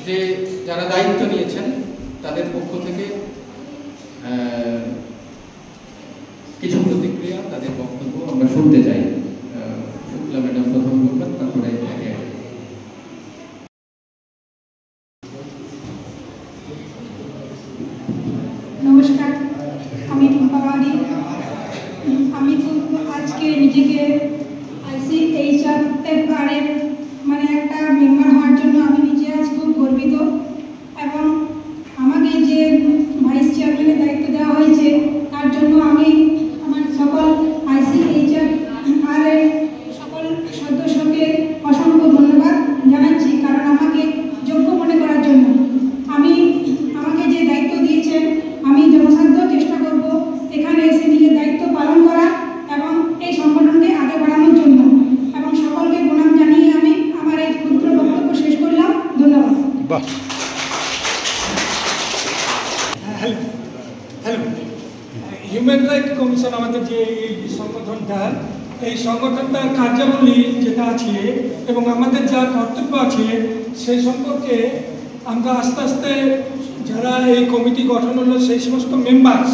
Speaker 7: যে যারা দায়িত্ব নিয়েছেন তাদের পক্ষ থেকে কিছু প্রতিক্রিয়া, তাদের বক্তব্য আমরা শুনতে চাই। শুক্লা ম্যাডাম প্রথম বলবেন, তারপরে
Speaker 9: নমস্কার, আমি টুম্পা বাউরি। আমি তো আজকে নিজেকে ICHR এর মানে একটা মেম্বার হওয়ার জন্য আমি নিজে আজ খুব গর্বিত, এবং আমাকে যে ভাইস চেয়ারম্যানের দায়িত্ব দেওয়া হয়েছে তার জন্য আমি আমার সকল ICHR
Speaker 10: সংগঠনটা, এই সংগঠনটার কার্যাবলী যেটা আছে এবং আমাদের যা কর্তব্য আছে সেই সম্পর্কে আমরা আস্তে আস্তে যারা এই কমিটি গঠন হলো সেই সমস্ত মেম্বার্স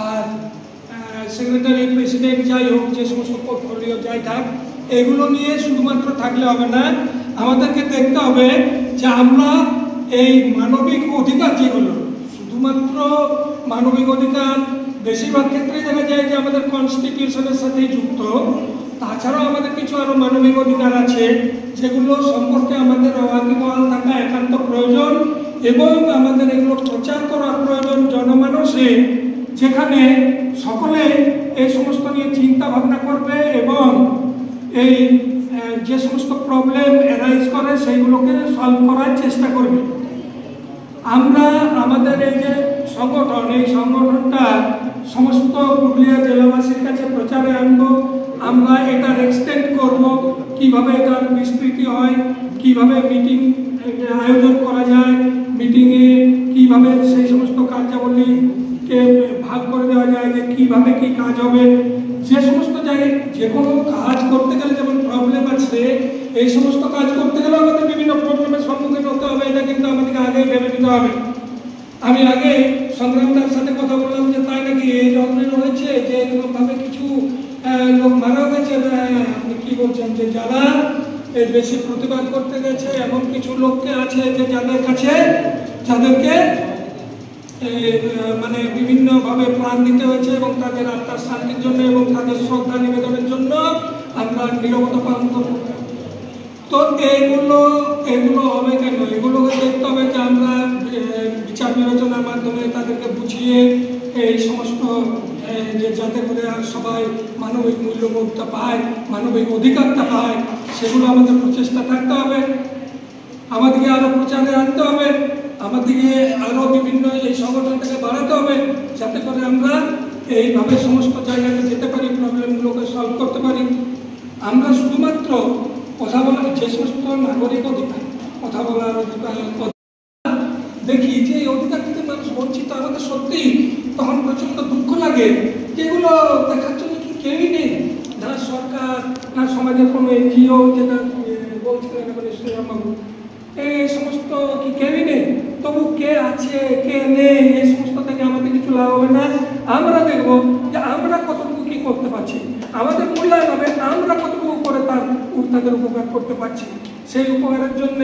Speaker 10: আর সেক্রেটারি প্রেসিডেন্ট যাই হোক, যে সমস্ত পোর্টফোলিও যাই থাক, এগুলো নিয়ে শুধুমাত্র থাকলে হবে না, আমাদেরকে দেখতে হবে যে আমরা এই মানবিক অধিকার যেগুলো, শুধুমাত্র মানবিক অধিকার বেশিরভাগ ক্ষেত্রে দেখা যায় যে আমাদের কনস্টিটিউশনের সাথেই যুক্ত, তাছাড়াও আমাদের কিছু আরও মানবিক অধিকার আছে যেগুলো সম্পর্কে আমাদের ওয়াকিবহাল থাকা একান্ত প্রয়োজন এবং আমাদের এগুলো প্রচার করা প্রয়োজন জনমানসে, যেখানে সকলে এই সমস্ত নিয়ে চিন্তা ভাবনা করবে এবং এই যে সমস্ত প্রবলেম অ্যারাইজ করে সেইগুলোকে সলভ করার চেষ্টা করবে। আমরা আমাদের এই যে সংগঠন, এই সংগঠনটা সমস্ত পুরুলিয়া জেলাবাসীর কাছে প্রচারে আনবো। আমরা এটার এক্সটেন্ড করব, কিভাবে এটার বিস্তৃতি হয়, কিভাবে মিটিং আয়োজন করা যায়, মিটিংয়ে কিভাবে সেই সমস্ত কার্যাবলীকে ভাগ করে দেওয়া যায়, যে কিভাবে কি কাজ হবে, যে সমস্ত জায়গায় যে কোনো কাজ করতে গেলে যেমন প্রবলেম আছে, এই সমস্ত কাজ করতে গেলেও আমাদের বিভিন্ন প্রবলেমের সম্মুখীন হতে হবে, এটা কিন্তু আমাদেরকে আগেই ভেবে নিতে হবে। আমি আগে সংগ্রামদার সাথে কথা বললাম যে তাই নাকি এই ধরনের হয়েছে যে এরকমভাবে কিছু লোক মারা গেছে, আপনি কি বলছেন যে যারা বেশি প্রতিবাদ করতে গেছে এমন কিছু লোককে আছে যে যাদেরকে মানে বিভিন্নভাবে প্রাণ দিতে হয়েছে এবং তাদের আত্মার শান্তির জন্য এবং তাদের শ্রদ্ধা নিবেদনের জন্য আমরা নীরবতা পালন করব। তো এগুলো হবে কেন? এগুলোকে দেখতে হবে যে আমরা বিচার বিবেচনার মাধ্যমে তাদেরকে বুঝিয়ে এই সমস্ত যে যাতে করে সবাই মানবিক মূল্যবোধটা পায়, মানবিক অধিকারটা পায়, সেগুলো আমাদের প্রচেষ্টা থাকতে হবে। আমাদেরকে আরও প্রচারে আনতে হবে, আমাদেরকে আরও বিভিন্ন এই সংগঠনটাকে বাড়াতে হবে, যাতে করে আমরা এইভাবে সমস্ত জায়গাতে যেতে পারি, প্রবলেমগুলোকে সলভ করতে পারি। আমরা শুধুমাত্র কথা বলার যে সমস্ত নাগরিক অধিকার, কথা বলার অধিকার দেখি যে এই অধিকার থেকে মানুষ বঞ্চিত, আমাদের সত্যি তখন প্রচণ্ড দুঃখ লাগে। যেগুলো দেখার জন্য কি কেউই নেই, না সরকার, না সমাজের কোনো এনজিও, যেটা বলছিলেন আমাদের শ্রীরামবাবু, এই সমস্ত কি কেউই নেই। তবু কে আছে কে নেই এই সমস্ত থেকে আমাদের কিছু লাভ হবে না। আমরা দেখবো যে আমরা কতটুকু কি করতে পারছি, আমাদের মূল্যায়ন হবে আমরা কতটুকু করে তাদের উপকার করতে পারছি। সেই উপকারের জন্য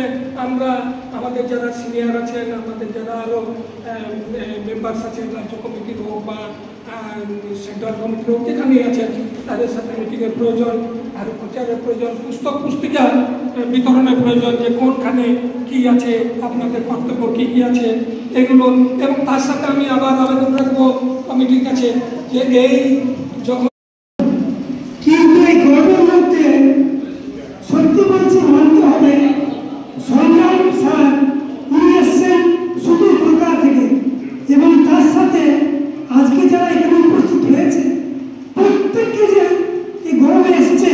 Speaker 10: আমরা আমাদের যারা সিনিয়র আছেন, আমাদের যারা আরও মেম্বার্স আছেন, রাজ্য কমিটির হোক বা সেন্ট্রাল কমিটির হোক, যেখানেই আছেন, তাদের সাথে মিটিংয়ের প্রয়োজন, আর প্রচারের প্রয়োজন, পুস্তক পুস্তিকা বিতরণের প্রয়োজন, যে কোনখানে কি আছে, আপনাদের কর্তব্য কী কী আছে এগুলো। এবং তার সাথে আমি আবার আবেদন রাখবো কমিটির কাছে যে এই যখন
Speaker 11: কিন্তু এই গর্বের মধ্যে সত্যি বলছি মানতে হবে, সংগ্রাম স্যার উনি এসছেন শুধু কলকাতা থেকে, এবং তার সাথে আজকে যারা এখানে উপস্থিত হয়েছে প্রত্যেককে যে এই গরমে এসছে,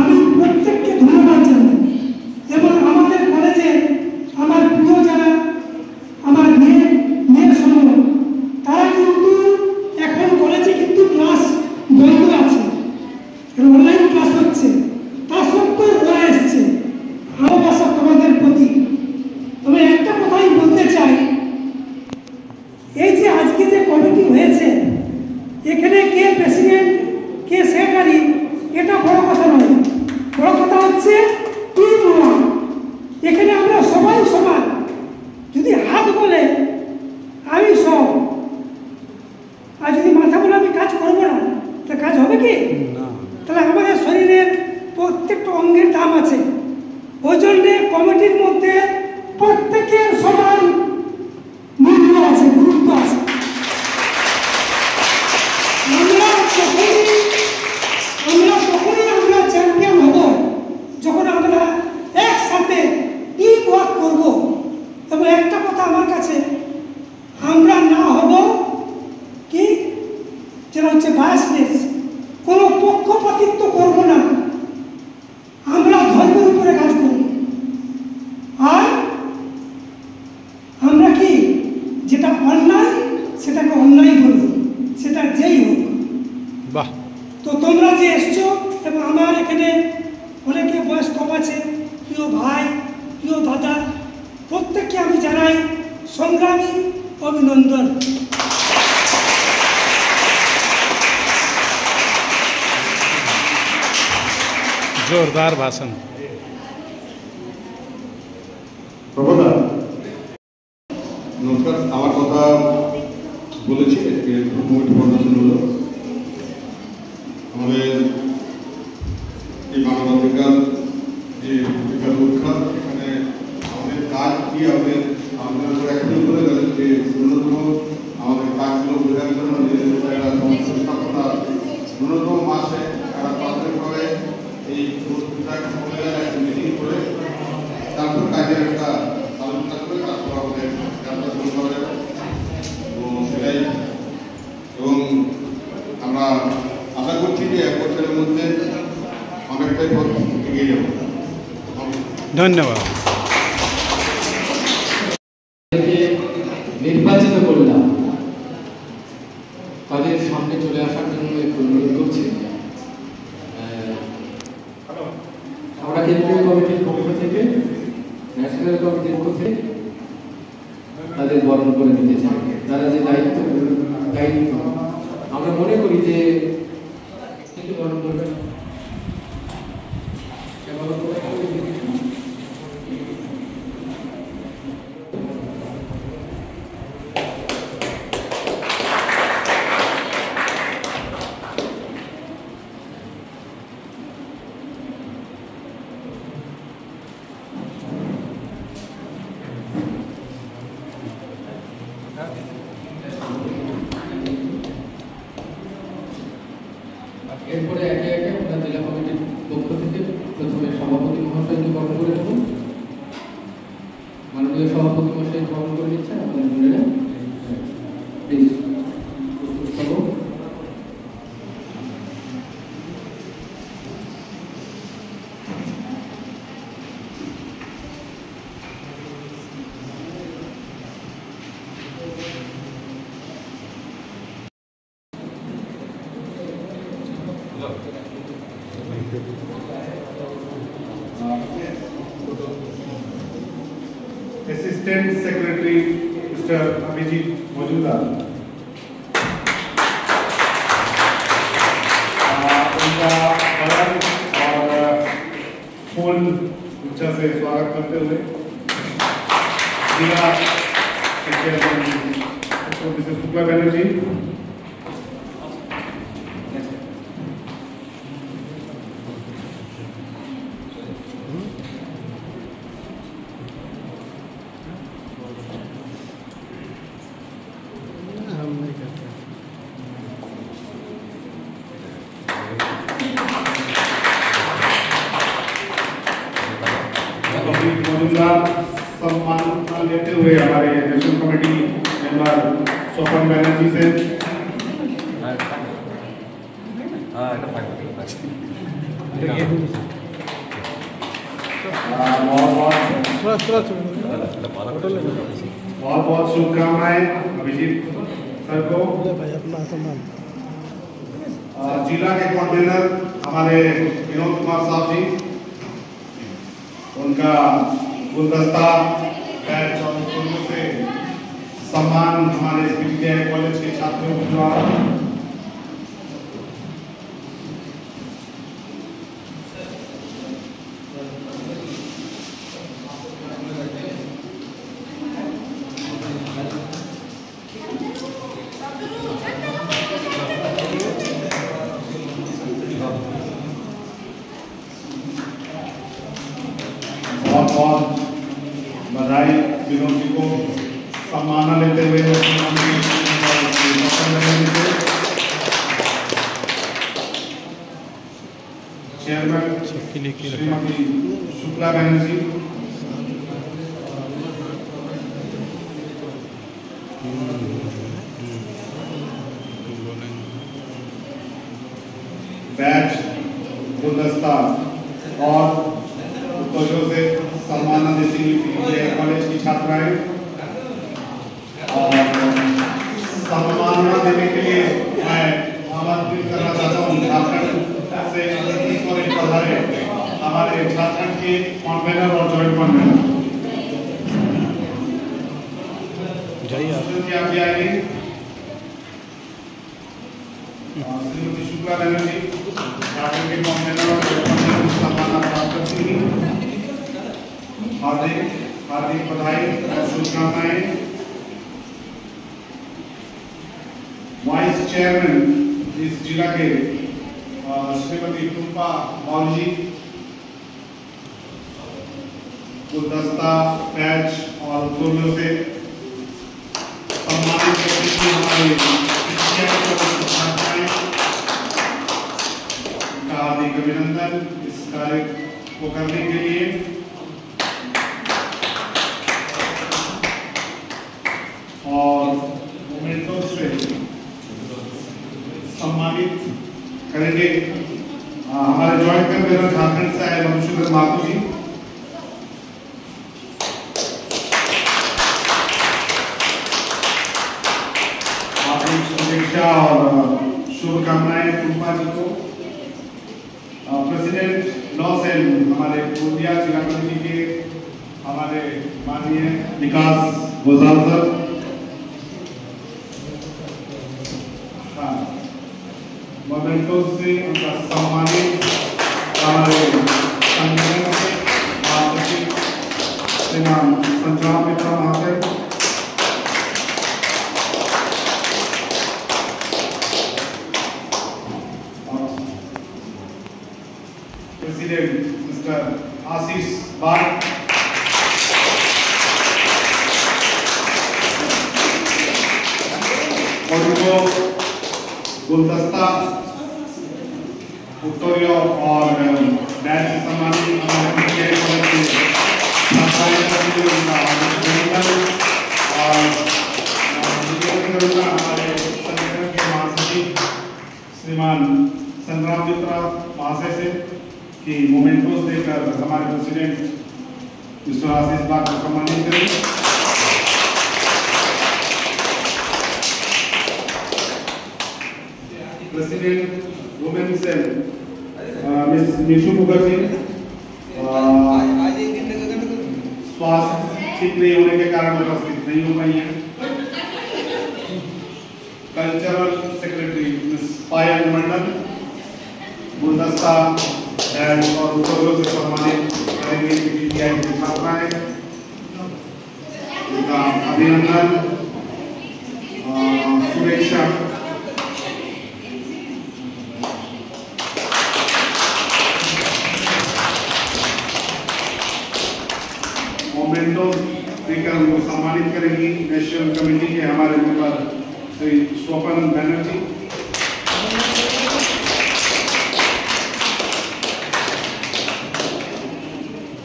Speaker 11: আমি প্রত্যেককে ধন্যবাদ জানাই। এবং আমাদের কলেজে আমার প্রিয় যারা আমার মেয়ের সমূহ, তারা কিন্তু এখন কলেজে কিন্তু ক্লাস বন্ধ আছে, অনলাইন ক্লাস হচ্ছে, তা সত্ত্বেও ওরা এসছে। ভালোবাসা তোমাদের প্রতি। তবে একটা কথাই বলতে চাই, এই যে আজকে যে কমিটি হয়েছে, এখানে কে প্রেসিডেন্ট কে সেক্রেটারি এটা বড় কথা নয়, বড় কথা হচ্ছে টিম ওয়ার্ক। এখানে আমরা সবাই সমান। যদি হাত বলে আমি সব, আর যদি মাথা বলে আমি কাজ করবো না, তা কাজ হবে কি? তাহলে আমাদের শরীরের প্রত্যেকটা অঙ্গের দাম আছে। ওই জন্যে কমিটির মধ্যে প্রত্যেকের সমান মূল্য আছে, গুরুত্ব আছে। আমরা চ্যাম্পিয়ন হব যখন আমরা একসাথে টিম ওয়ার্ক করবো। এবং একটা কথা আমার কাছে, আমরা না হব কি যেটা হচ্ছে বায়াসনেস, কোনো পক্ষপাতিত্ব করব না, আমরা ধর্মের উপরে কাজ করব। আর আমরা কি যেটা অন্যায় সেটাকে অন্যায় বলব, সেটা যেই হোক।
Speaker 12: বাহ।
Speaker 11: তো তোমরা যে এসছো এবং আমার এখানে অনেকে বয়স কম আছে, প্রিয় ভাই, প্রিয় দাদা, প্রত্যেককে আমি জানাই সংগ্রামী অভিনন্দন।
Speaker 12: जोरदार भाषण।
Speaker 13: প্রভুদা নমস্কার, আমার কথা বলেছি আজকে কমিটি ফর্মেশন হলো। আমাদের এই মানবাধিকার যে অধিকার রক্ষা, এখানে আমাদের কাজ কি, আমাদের একজন করে গেলেন যে ন্যূনতম আমাদের কাজগুলো বোঝার জন্য একটা সংস্থা স্থাপনা ন্যূনতম মাসে একটা প্রাথমিকভাবে এই একটা মিটিং করে তারপর কাজের একটা আলোচনা করে তারপর আমাদের যাত্রা শুরু করা যাবে। তো সেটাই, এবং আমরা আশা করছি যে 1 বছরের মধ্যে অনেকটাই পথ এগিয়ে যাবো।
Speaker 12: ধন্যবাদ।
Speaker 7: নির্বাচিত করলাম, তাদের সামনে চলে আসার জন্য একটু অনুরোধ করছি। আমরা কেন্দ্রীয় কমিটির পক্ষ থেকে, ন্যাশনাল কমিটির পক্ষ থেকে তাদের বরণ করে নিতে চাই। তারা যে দায়িত্ব আমরা মনে করি যে বরণ করবেন। এরপরে একে একে আমরা জেলা কমিটির পক্ষ থেকে প্রথমে সভাপতি মহাশয়কে বরণ করে দেব। মাননীয় সভাপতি মহাশয় বরণ করে দিচ্ছেন আপনাদের বোনেরা, প্লিজ প্রস্তুত হব।
Speaker 3: Assistant Secretary Mr. Abhijit Majumdar, उनका बयान और फूल उच्चा से स्वागत करते हुए जिला मिसेस शुक्ला बनर्जी, सम्मान लेते हुए हमारे नेशनल कमेटी मेंबर स्वपन बनर्जी से बहुत बहुत शुभकामनाएं अभिजीत सर को। जिला के कन्वीनर हमारे विनोद कुमार साहब जी, उनका गुलदस्ता बैच और फूलों से सम्मान हमारे विद्यालय कॉलेज के छात्रों द्वारा। बहुत बहुत बधाई विनोद जी को सम्मान लेते हुए चेयरमैन श्रीमती शुक्ला बनर्जी, बैच गुलदस्ता और उत्तरों से सम्मान देती हुई कॉलेज की छात्राएं, और सम्मान देने के लिए मैं आमंत्रित करना चाहता झारखंड से अतिथि होने पधारे हमारे झारखंड के कन्वेनर और जॉइंट कन्वेनर श्रीमती शुक्ला बनर्जी झारखंड के कन्वेनर और जॉइंट कन्वेनर सम्मान प्राप्त करती हैं। हार्दिक बधाई और शुभकामनाएं। वाइस चेयरमैन इस जिला के श्रीमती टुम्पा मौलजी गुलदस्ता बैच और फूलों से सम्मानित करने की हमारे का हार्दिक अभिनंदन इस कार्य को करने के लिए। और मोमेंटो से सम्मानित करेंगे हमारे जॉइंट कन्वेनर झारखंड से आए रमशुदर माथुर जी। हार्दिक शुभेच्छा और शुभकामनाएं टुम्पा जी को। प्रेसिडेंट लॉ सेल हमारे पूर्णिया जिला कमेटी के हमारे माननीय विकास गोसाल सर, मोमेंटो से उनका सम्मानित हमारे संगठन से महासचिव श्रीमान संग्राम मित्रा महाशय, प्रेसिडेंट मिस्टर आशीष बाग, और उनको गुलदस्ता उत्तरीय और बैच से सम्मानित हमारे हमारे संगठन के महासचिव श्रीमान संग्राम मित्रा महाशय से कि मोमेंटोस देकर हमारे प्रेसिडेंट मिस्टर आशीष बाग को सम्मानित करें। President women sale miss Nishu Mukherjee स्वास्थ्य ठीक नहीं होने के कारण उपस्थित नहीं हो पाई हैं। कल्चरल सेक्रेटरी मिस पायल मंडल गुलदस्ता बैच और उत्तरों से सम्मानित करेंगे पीटीआई की छात्राएं। उनका अभिनंदन शुभेच्छा। मोमेंटो देकर उनको सम्मानित करेंगी नेशनल कमेटी के हमारे member Shri Swapan Banerjee.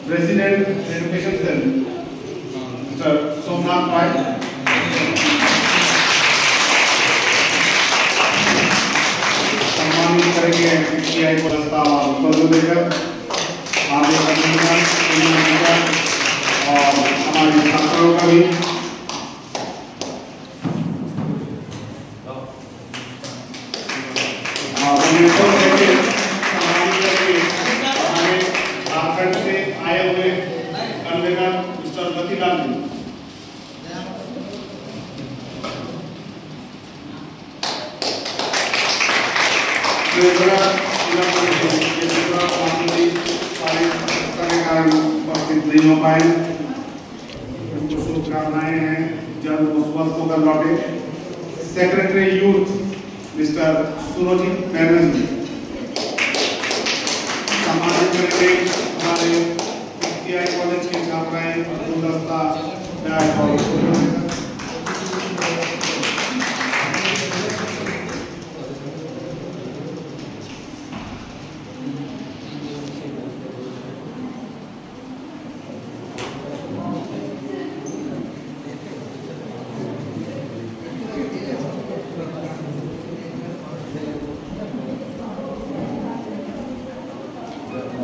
Speaker 3: President education cell mister Somnath Roy, सम्मानित करेंगे पीटीआई को दस्ता और पदों देकर आगे और हमारे छात्रों का भी। झारखंड से आए हुए कन्वेनर मिस्टर रतिलाल जी, उपस्थित नहीं हो पाए, उनको शुभकामनाएं हैं, जल्द वो स्वस्थ होकर लौटे। Secretary youth mister Surjit Banerjee सम्मानित करेंगे हमारे पीटीआई कॉलेज के छात्राएं गुलदस्ता बैच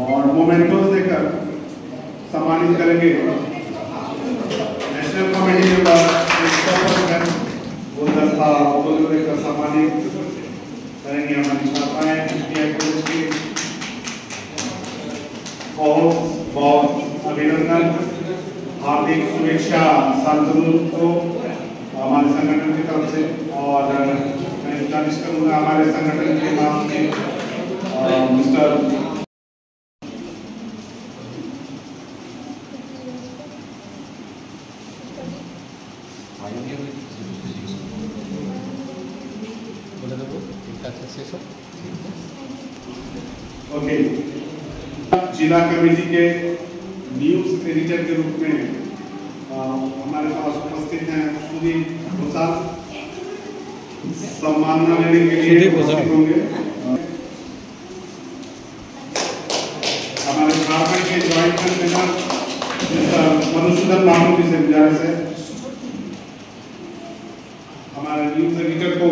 Speaker 3: और मोमेंटोस देकर सम्मानित करेंगे नेशनल कमेटी मेंबर गुलदस्ता देकर सम्मानित करेंगे हमारी छात्राएं। अभिनंदन, हार्दिक शुभेच्छा शांतनु को हमारे संगठन की तरफ से। और मैं गुजारिश करूँगा हमारे संगठन के नाम से मिस्टर ओके, जिला कमेटी के न्यूज एडिटर के रूप में हमारे पास उपस्थित हैं सुदीप घोषाल, सम्मानना लेने के लिए उपस्थित होंगे। हमारे झारखंड के ज्वाइंट कन्वीनर मधुसूदन माथुर जी से गुजारिश है हमारे न्यूज एडिटर को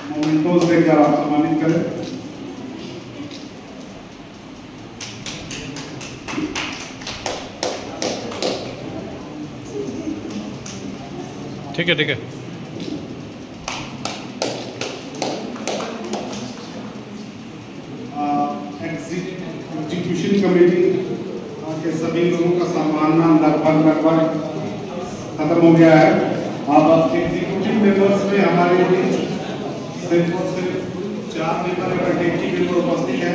Speaker 3: मोमेंटोस देकर सम्मानित करें।
Speaker 12: ठीक है, ठीक है।
Speaker 3: एग्जीक्यूशन कमेटी के सभी लोगों का सम्मानना लगभग खत्म हो गया है। अब एग्जीक्यूटिव मेंबर्स में हमारे सिर्फ 4 मेंबर टेक्निकल मेंबर उपस्थित है।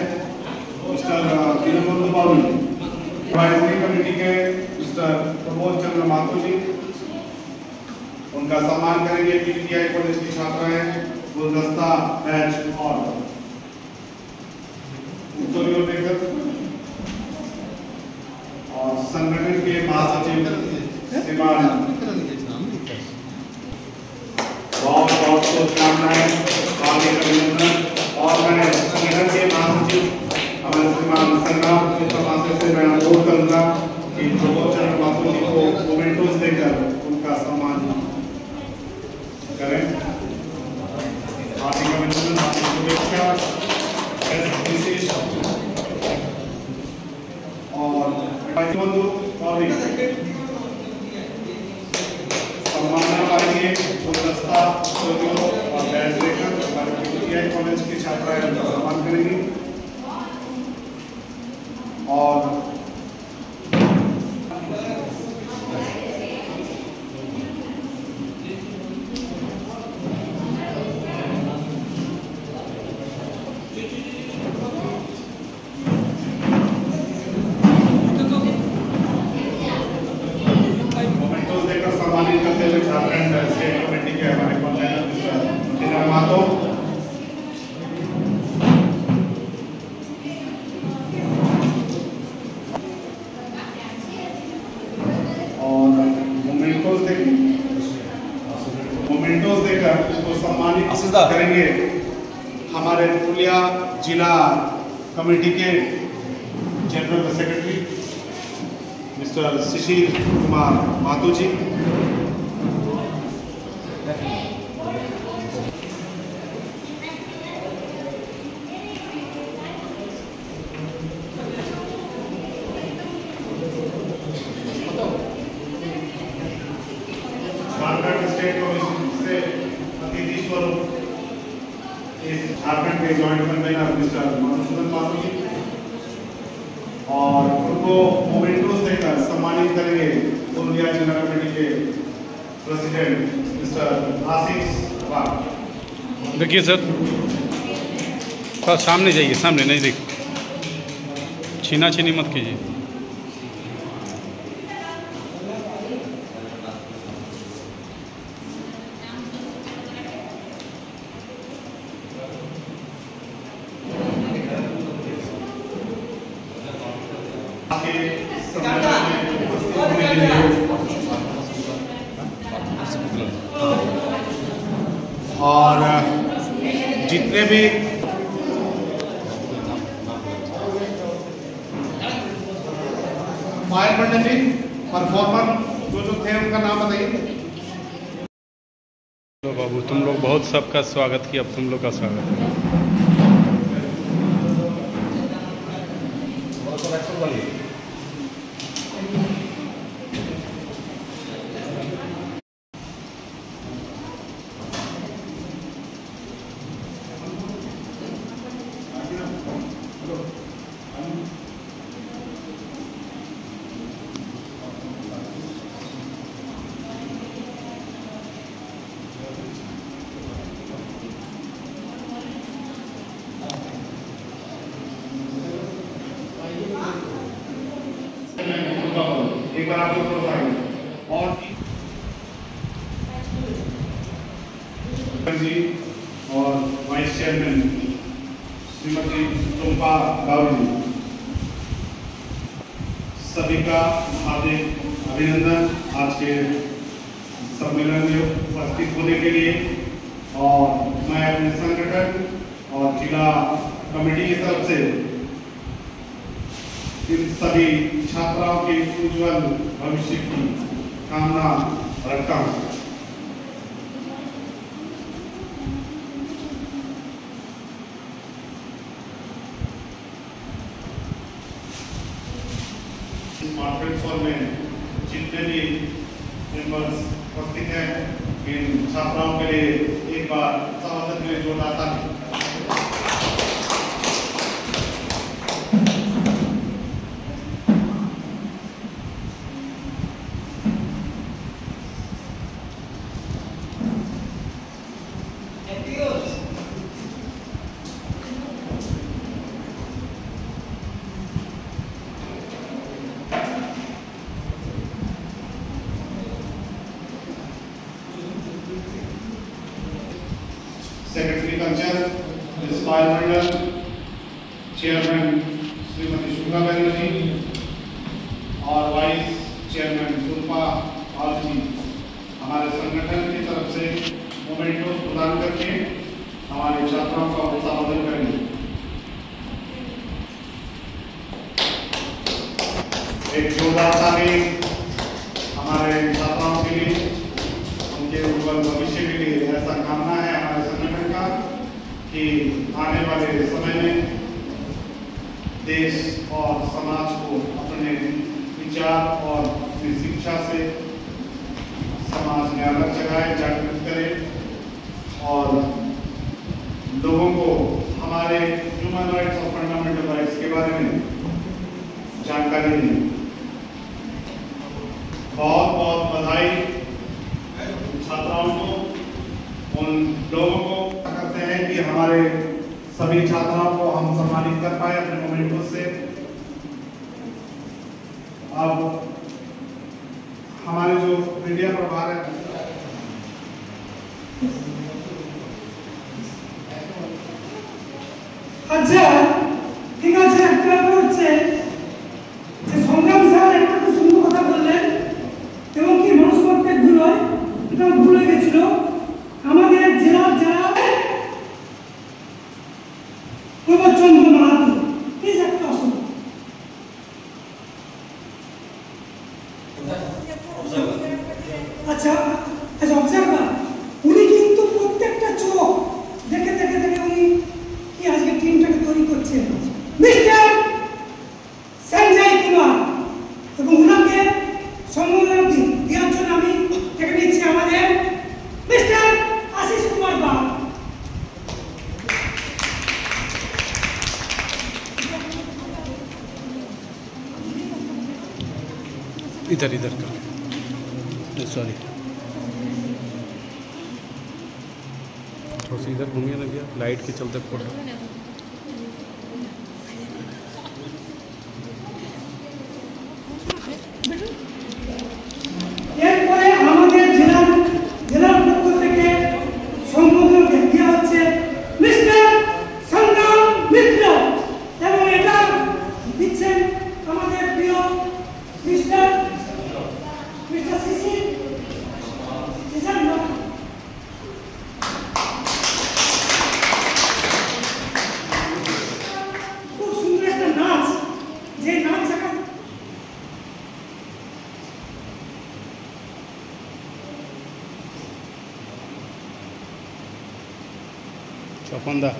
Speaker 3: मिस्टर दीनबंधु बाबू, एडवाइजरी कमेटी के मिस्टर प्रमोद चंद्र माथुर जी, उनका सम्मान करेंगे। पीटीआई कॉलेज की छात्राएं गुलदस्ता बैच और उत्तरीय लेकर और संगठन के महासचिव श्रीमान बहुत बहुत शुभकामनाएं, हार्दिक अभिनंदन। और मैं संगठन के महासचिव हमारे श्रीमान संग्राम महाशय से मैं अनुरोध करूंगा कि प्रमोद चंद्र माथुर जी को मोमेंटोस देकर उनका सम्मान करें। हार्दिक अभिनंदन, हार्दिक शुभेच्छा। और सम्मानना पाएंगे गुलदस्ता और बैच देकर हमारे पीटीआई कॉलेज की छात्राएं उनका सम्मान करेंगी। और सम्मानित करते हुए झारखंड स्टेट कमेटी के हमारे कन्वीनर मिस्टर दिनेश महतो, और मोमेंटोस देकर उसको सम्मानित करेंगे हमारे पुलिया जिला कमेटी के general secretary mister Shishir Kumar Mathur ji. Jharkhand state commission से अतिथि स्वरूप इस झारखंड के joint convener mister Madhusudan Mathur ji, और उनको मोमेंटोस देकर सम्मानित करेंगे पुरुलिया जिला कमेटी के प्रेसिडेंट मिस्टर आशीष वाघ।
Speaker 12: देखिए सर, थोड़ा सामने जाइए, सामने नहीं देख, छीना छीनी मत कीजिए।
Speaker 3: और जितने भी फायर ब्रिगेड परफॉर्मर जो थे उनका नाम बताइए।
Speaker 12: लो बाबू, तुम लोग बहुत सबका स्वागत किया, अब तुम लोग का स्वागत है।
Speaker 3: कार्यों को बताएंगे। और जी और वाइस चेयरमैन श्रीमती टुम्पा राव जी, सभी का हार्दिक अभिनंदन आज के सम्मेलन में उपस्थित होने के लिए। और मैं अपने संगठन और जिला कमेटी की तरफ से इन सभी छात्राओं के उज्जवल भविष्य की कामना रखता हूँ। कॉन्फ्रेंस हॉल में जितने भी मेंबर्स उपस्थित हैं, इन छात्राओं के लिए एक बार स्वागत के लिए जोरदार ताली। सेक्रेटरी कल्चर स्पायर मंडल चेयरमैन श्रीमती शुक्ला बनर्जी और वाइस चेयरमैन टुम्पा राव जी हमारे संगठन की तरफ से मोमेंटो प्रदान करके हमारे छात्रों का संबोधन करेंगे। एक जोरदार ताली हमारे छात्राओं के लिए, उनके उज्जवल भविष्य के लिए। ऐसा कामना है हमारे संगठन का कि आने वाले समय में देश और समाज को अपने विचार और अपनी शिक्षा से समाज में अलग जगाए, जागृत करे और लोगों को हमारे ह्यूमन राइट्स और फंडामेंटल राइट्स के बारे में जानकारी दें। बहुत बहुत बधाई छात्राओं को, उन लोगों को करते हैं कि हमारे सभी छात्राओं को हम सम्मानित कर पाए अपने मोमेंटो से। अब हमारे जो मीडिया प्रभार है,
Speaker 11: আচ্ছা ঠিক আছে, একটা হচ্ছে যে সংগ্রাম স্যার একটা খুব সুন্দর কথা বললেন এবং কি মানুষ প্রত্যেক ভুল হয়, এটা ভুল হয়ে গেছিল। আমাদের জেলার যারা প্রবচন্দ্র মাহাতো এই যে একটা অসুখ আচ্ছা আচ্ছা অবজারভার, উনি কিন্তু প্রত্যেকটা চোখ দেখে দেখে দেখে উনি কি আজকে টিমটাকে তৈরি করছেন। মিস্টার সঞ্জয় কুমার এবং উনাকে সম্মাননা দেওয়ার জন্য আমি ডেকে নিচ্ছি আমাদের মিস্টার আশিস কুমার বাগ।
Speaker 12: इधर इधर कर, सॉरी थोड़ा सा इधर घूमिए ना भैया, लाइट के चलते फोटो।
Speaker 11: এরপরে আমাদের জেলার পক্ষ থেকে সম্বোধন দেওয়া হচ্ছে মিস্টার সংগ্রাম মিত্র এবং এটা দিচ্ছেন আমাদের প্রিয় মিস্টার সিসি। খুব সুন্দর একটা নাচ, যে নাচ
Speaker 12: चौपंदा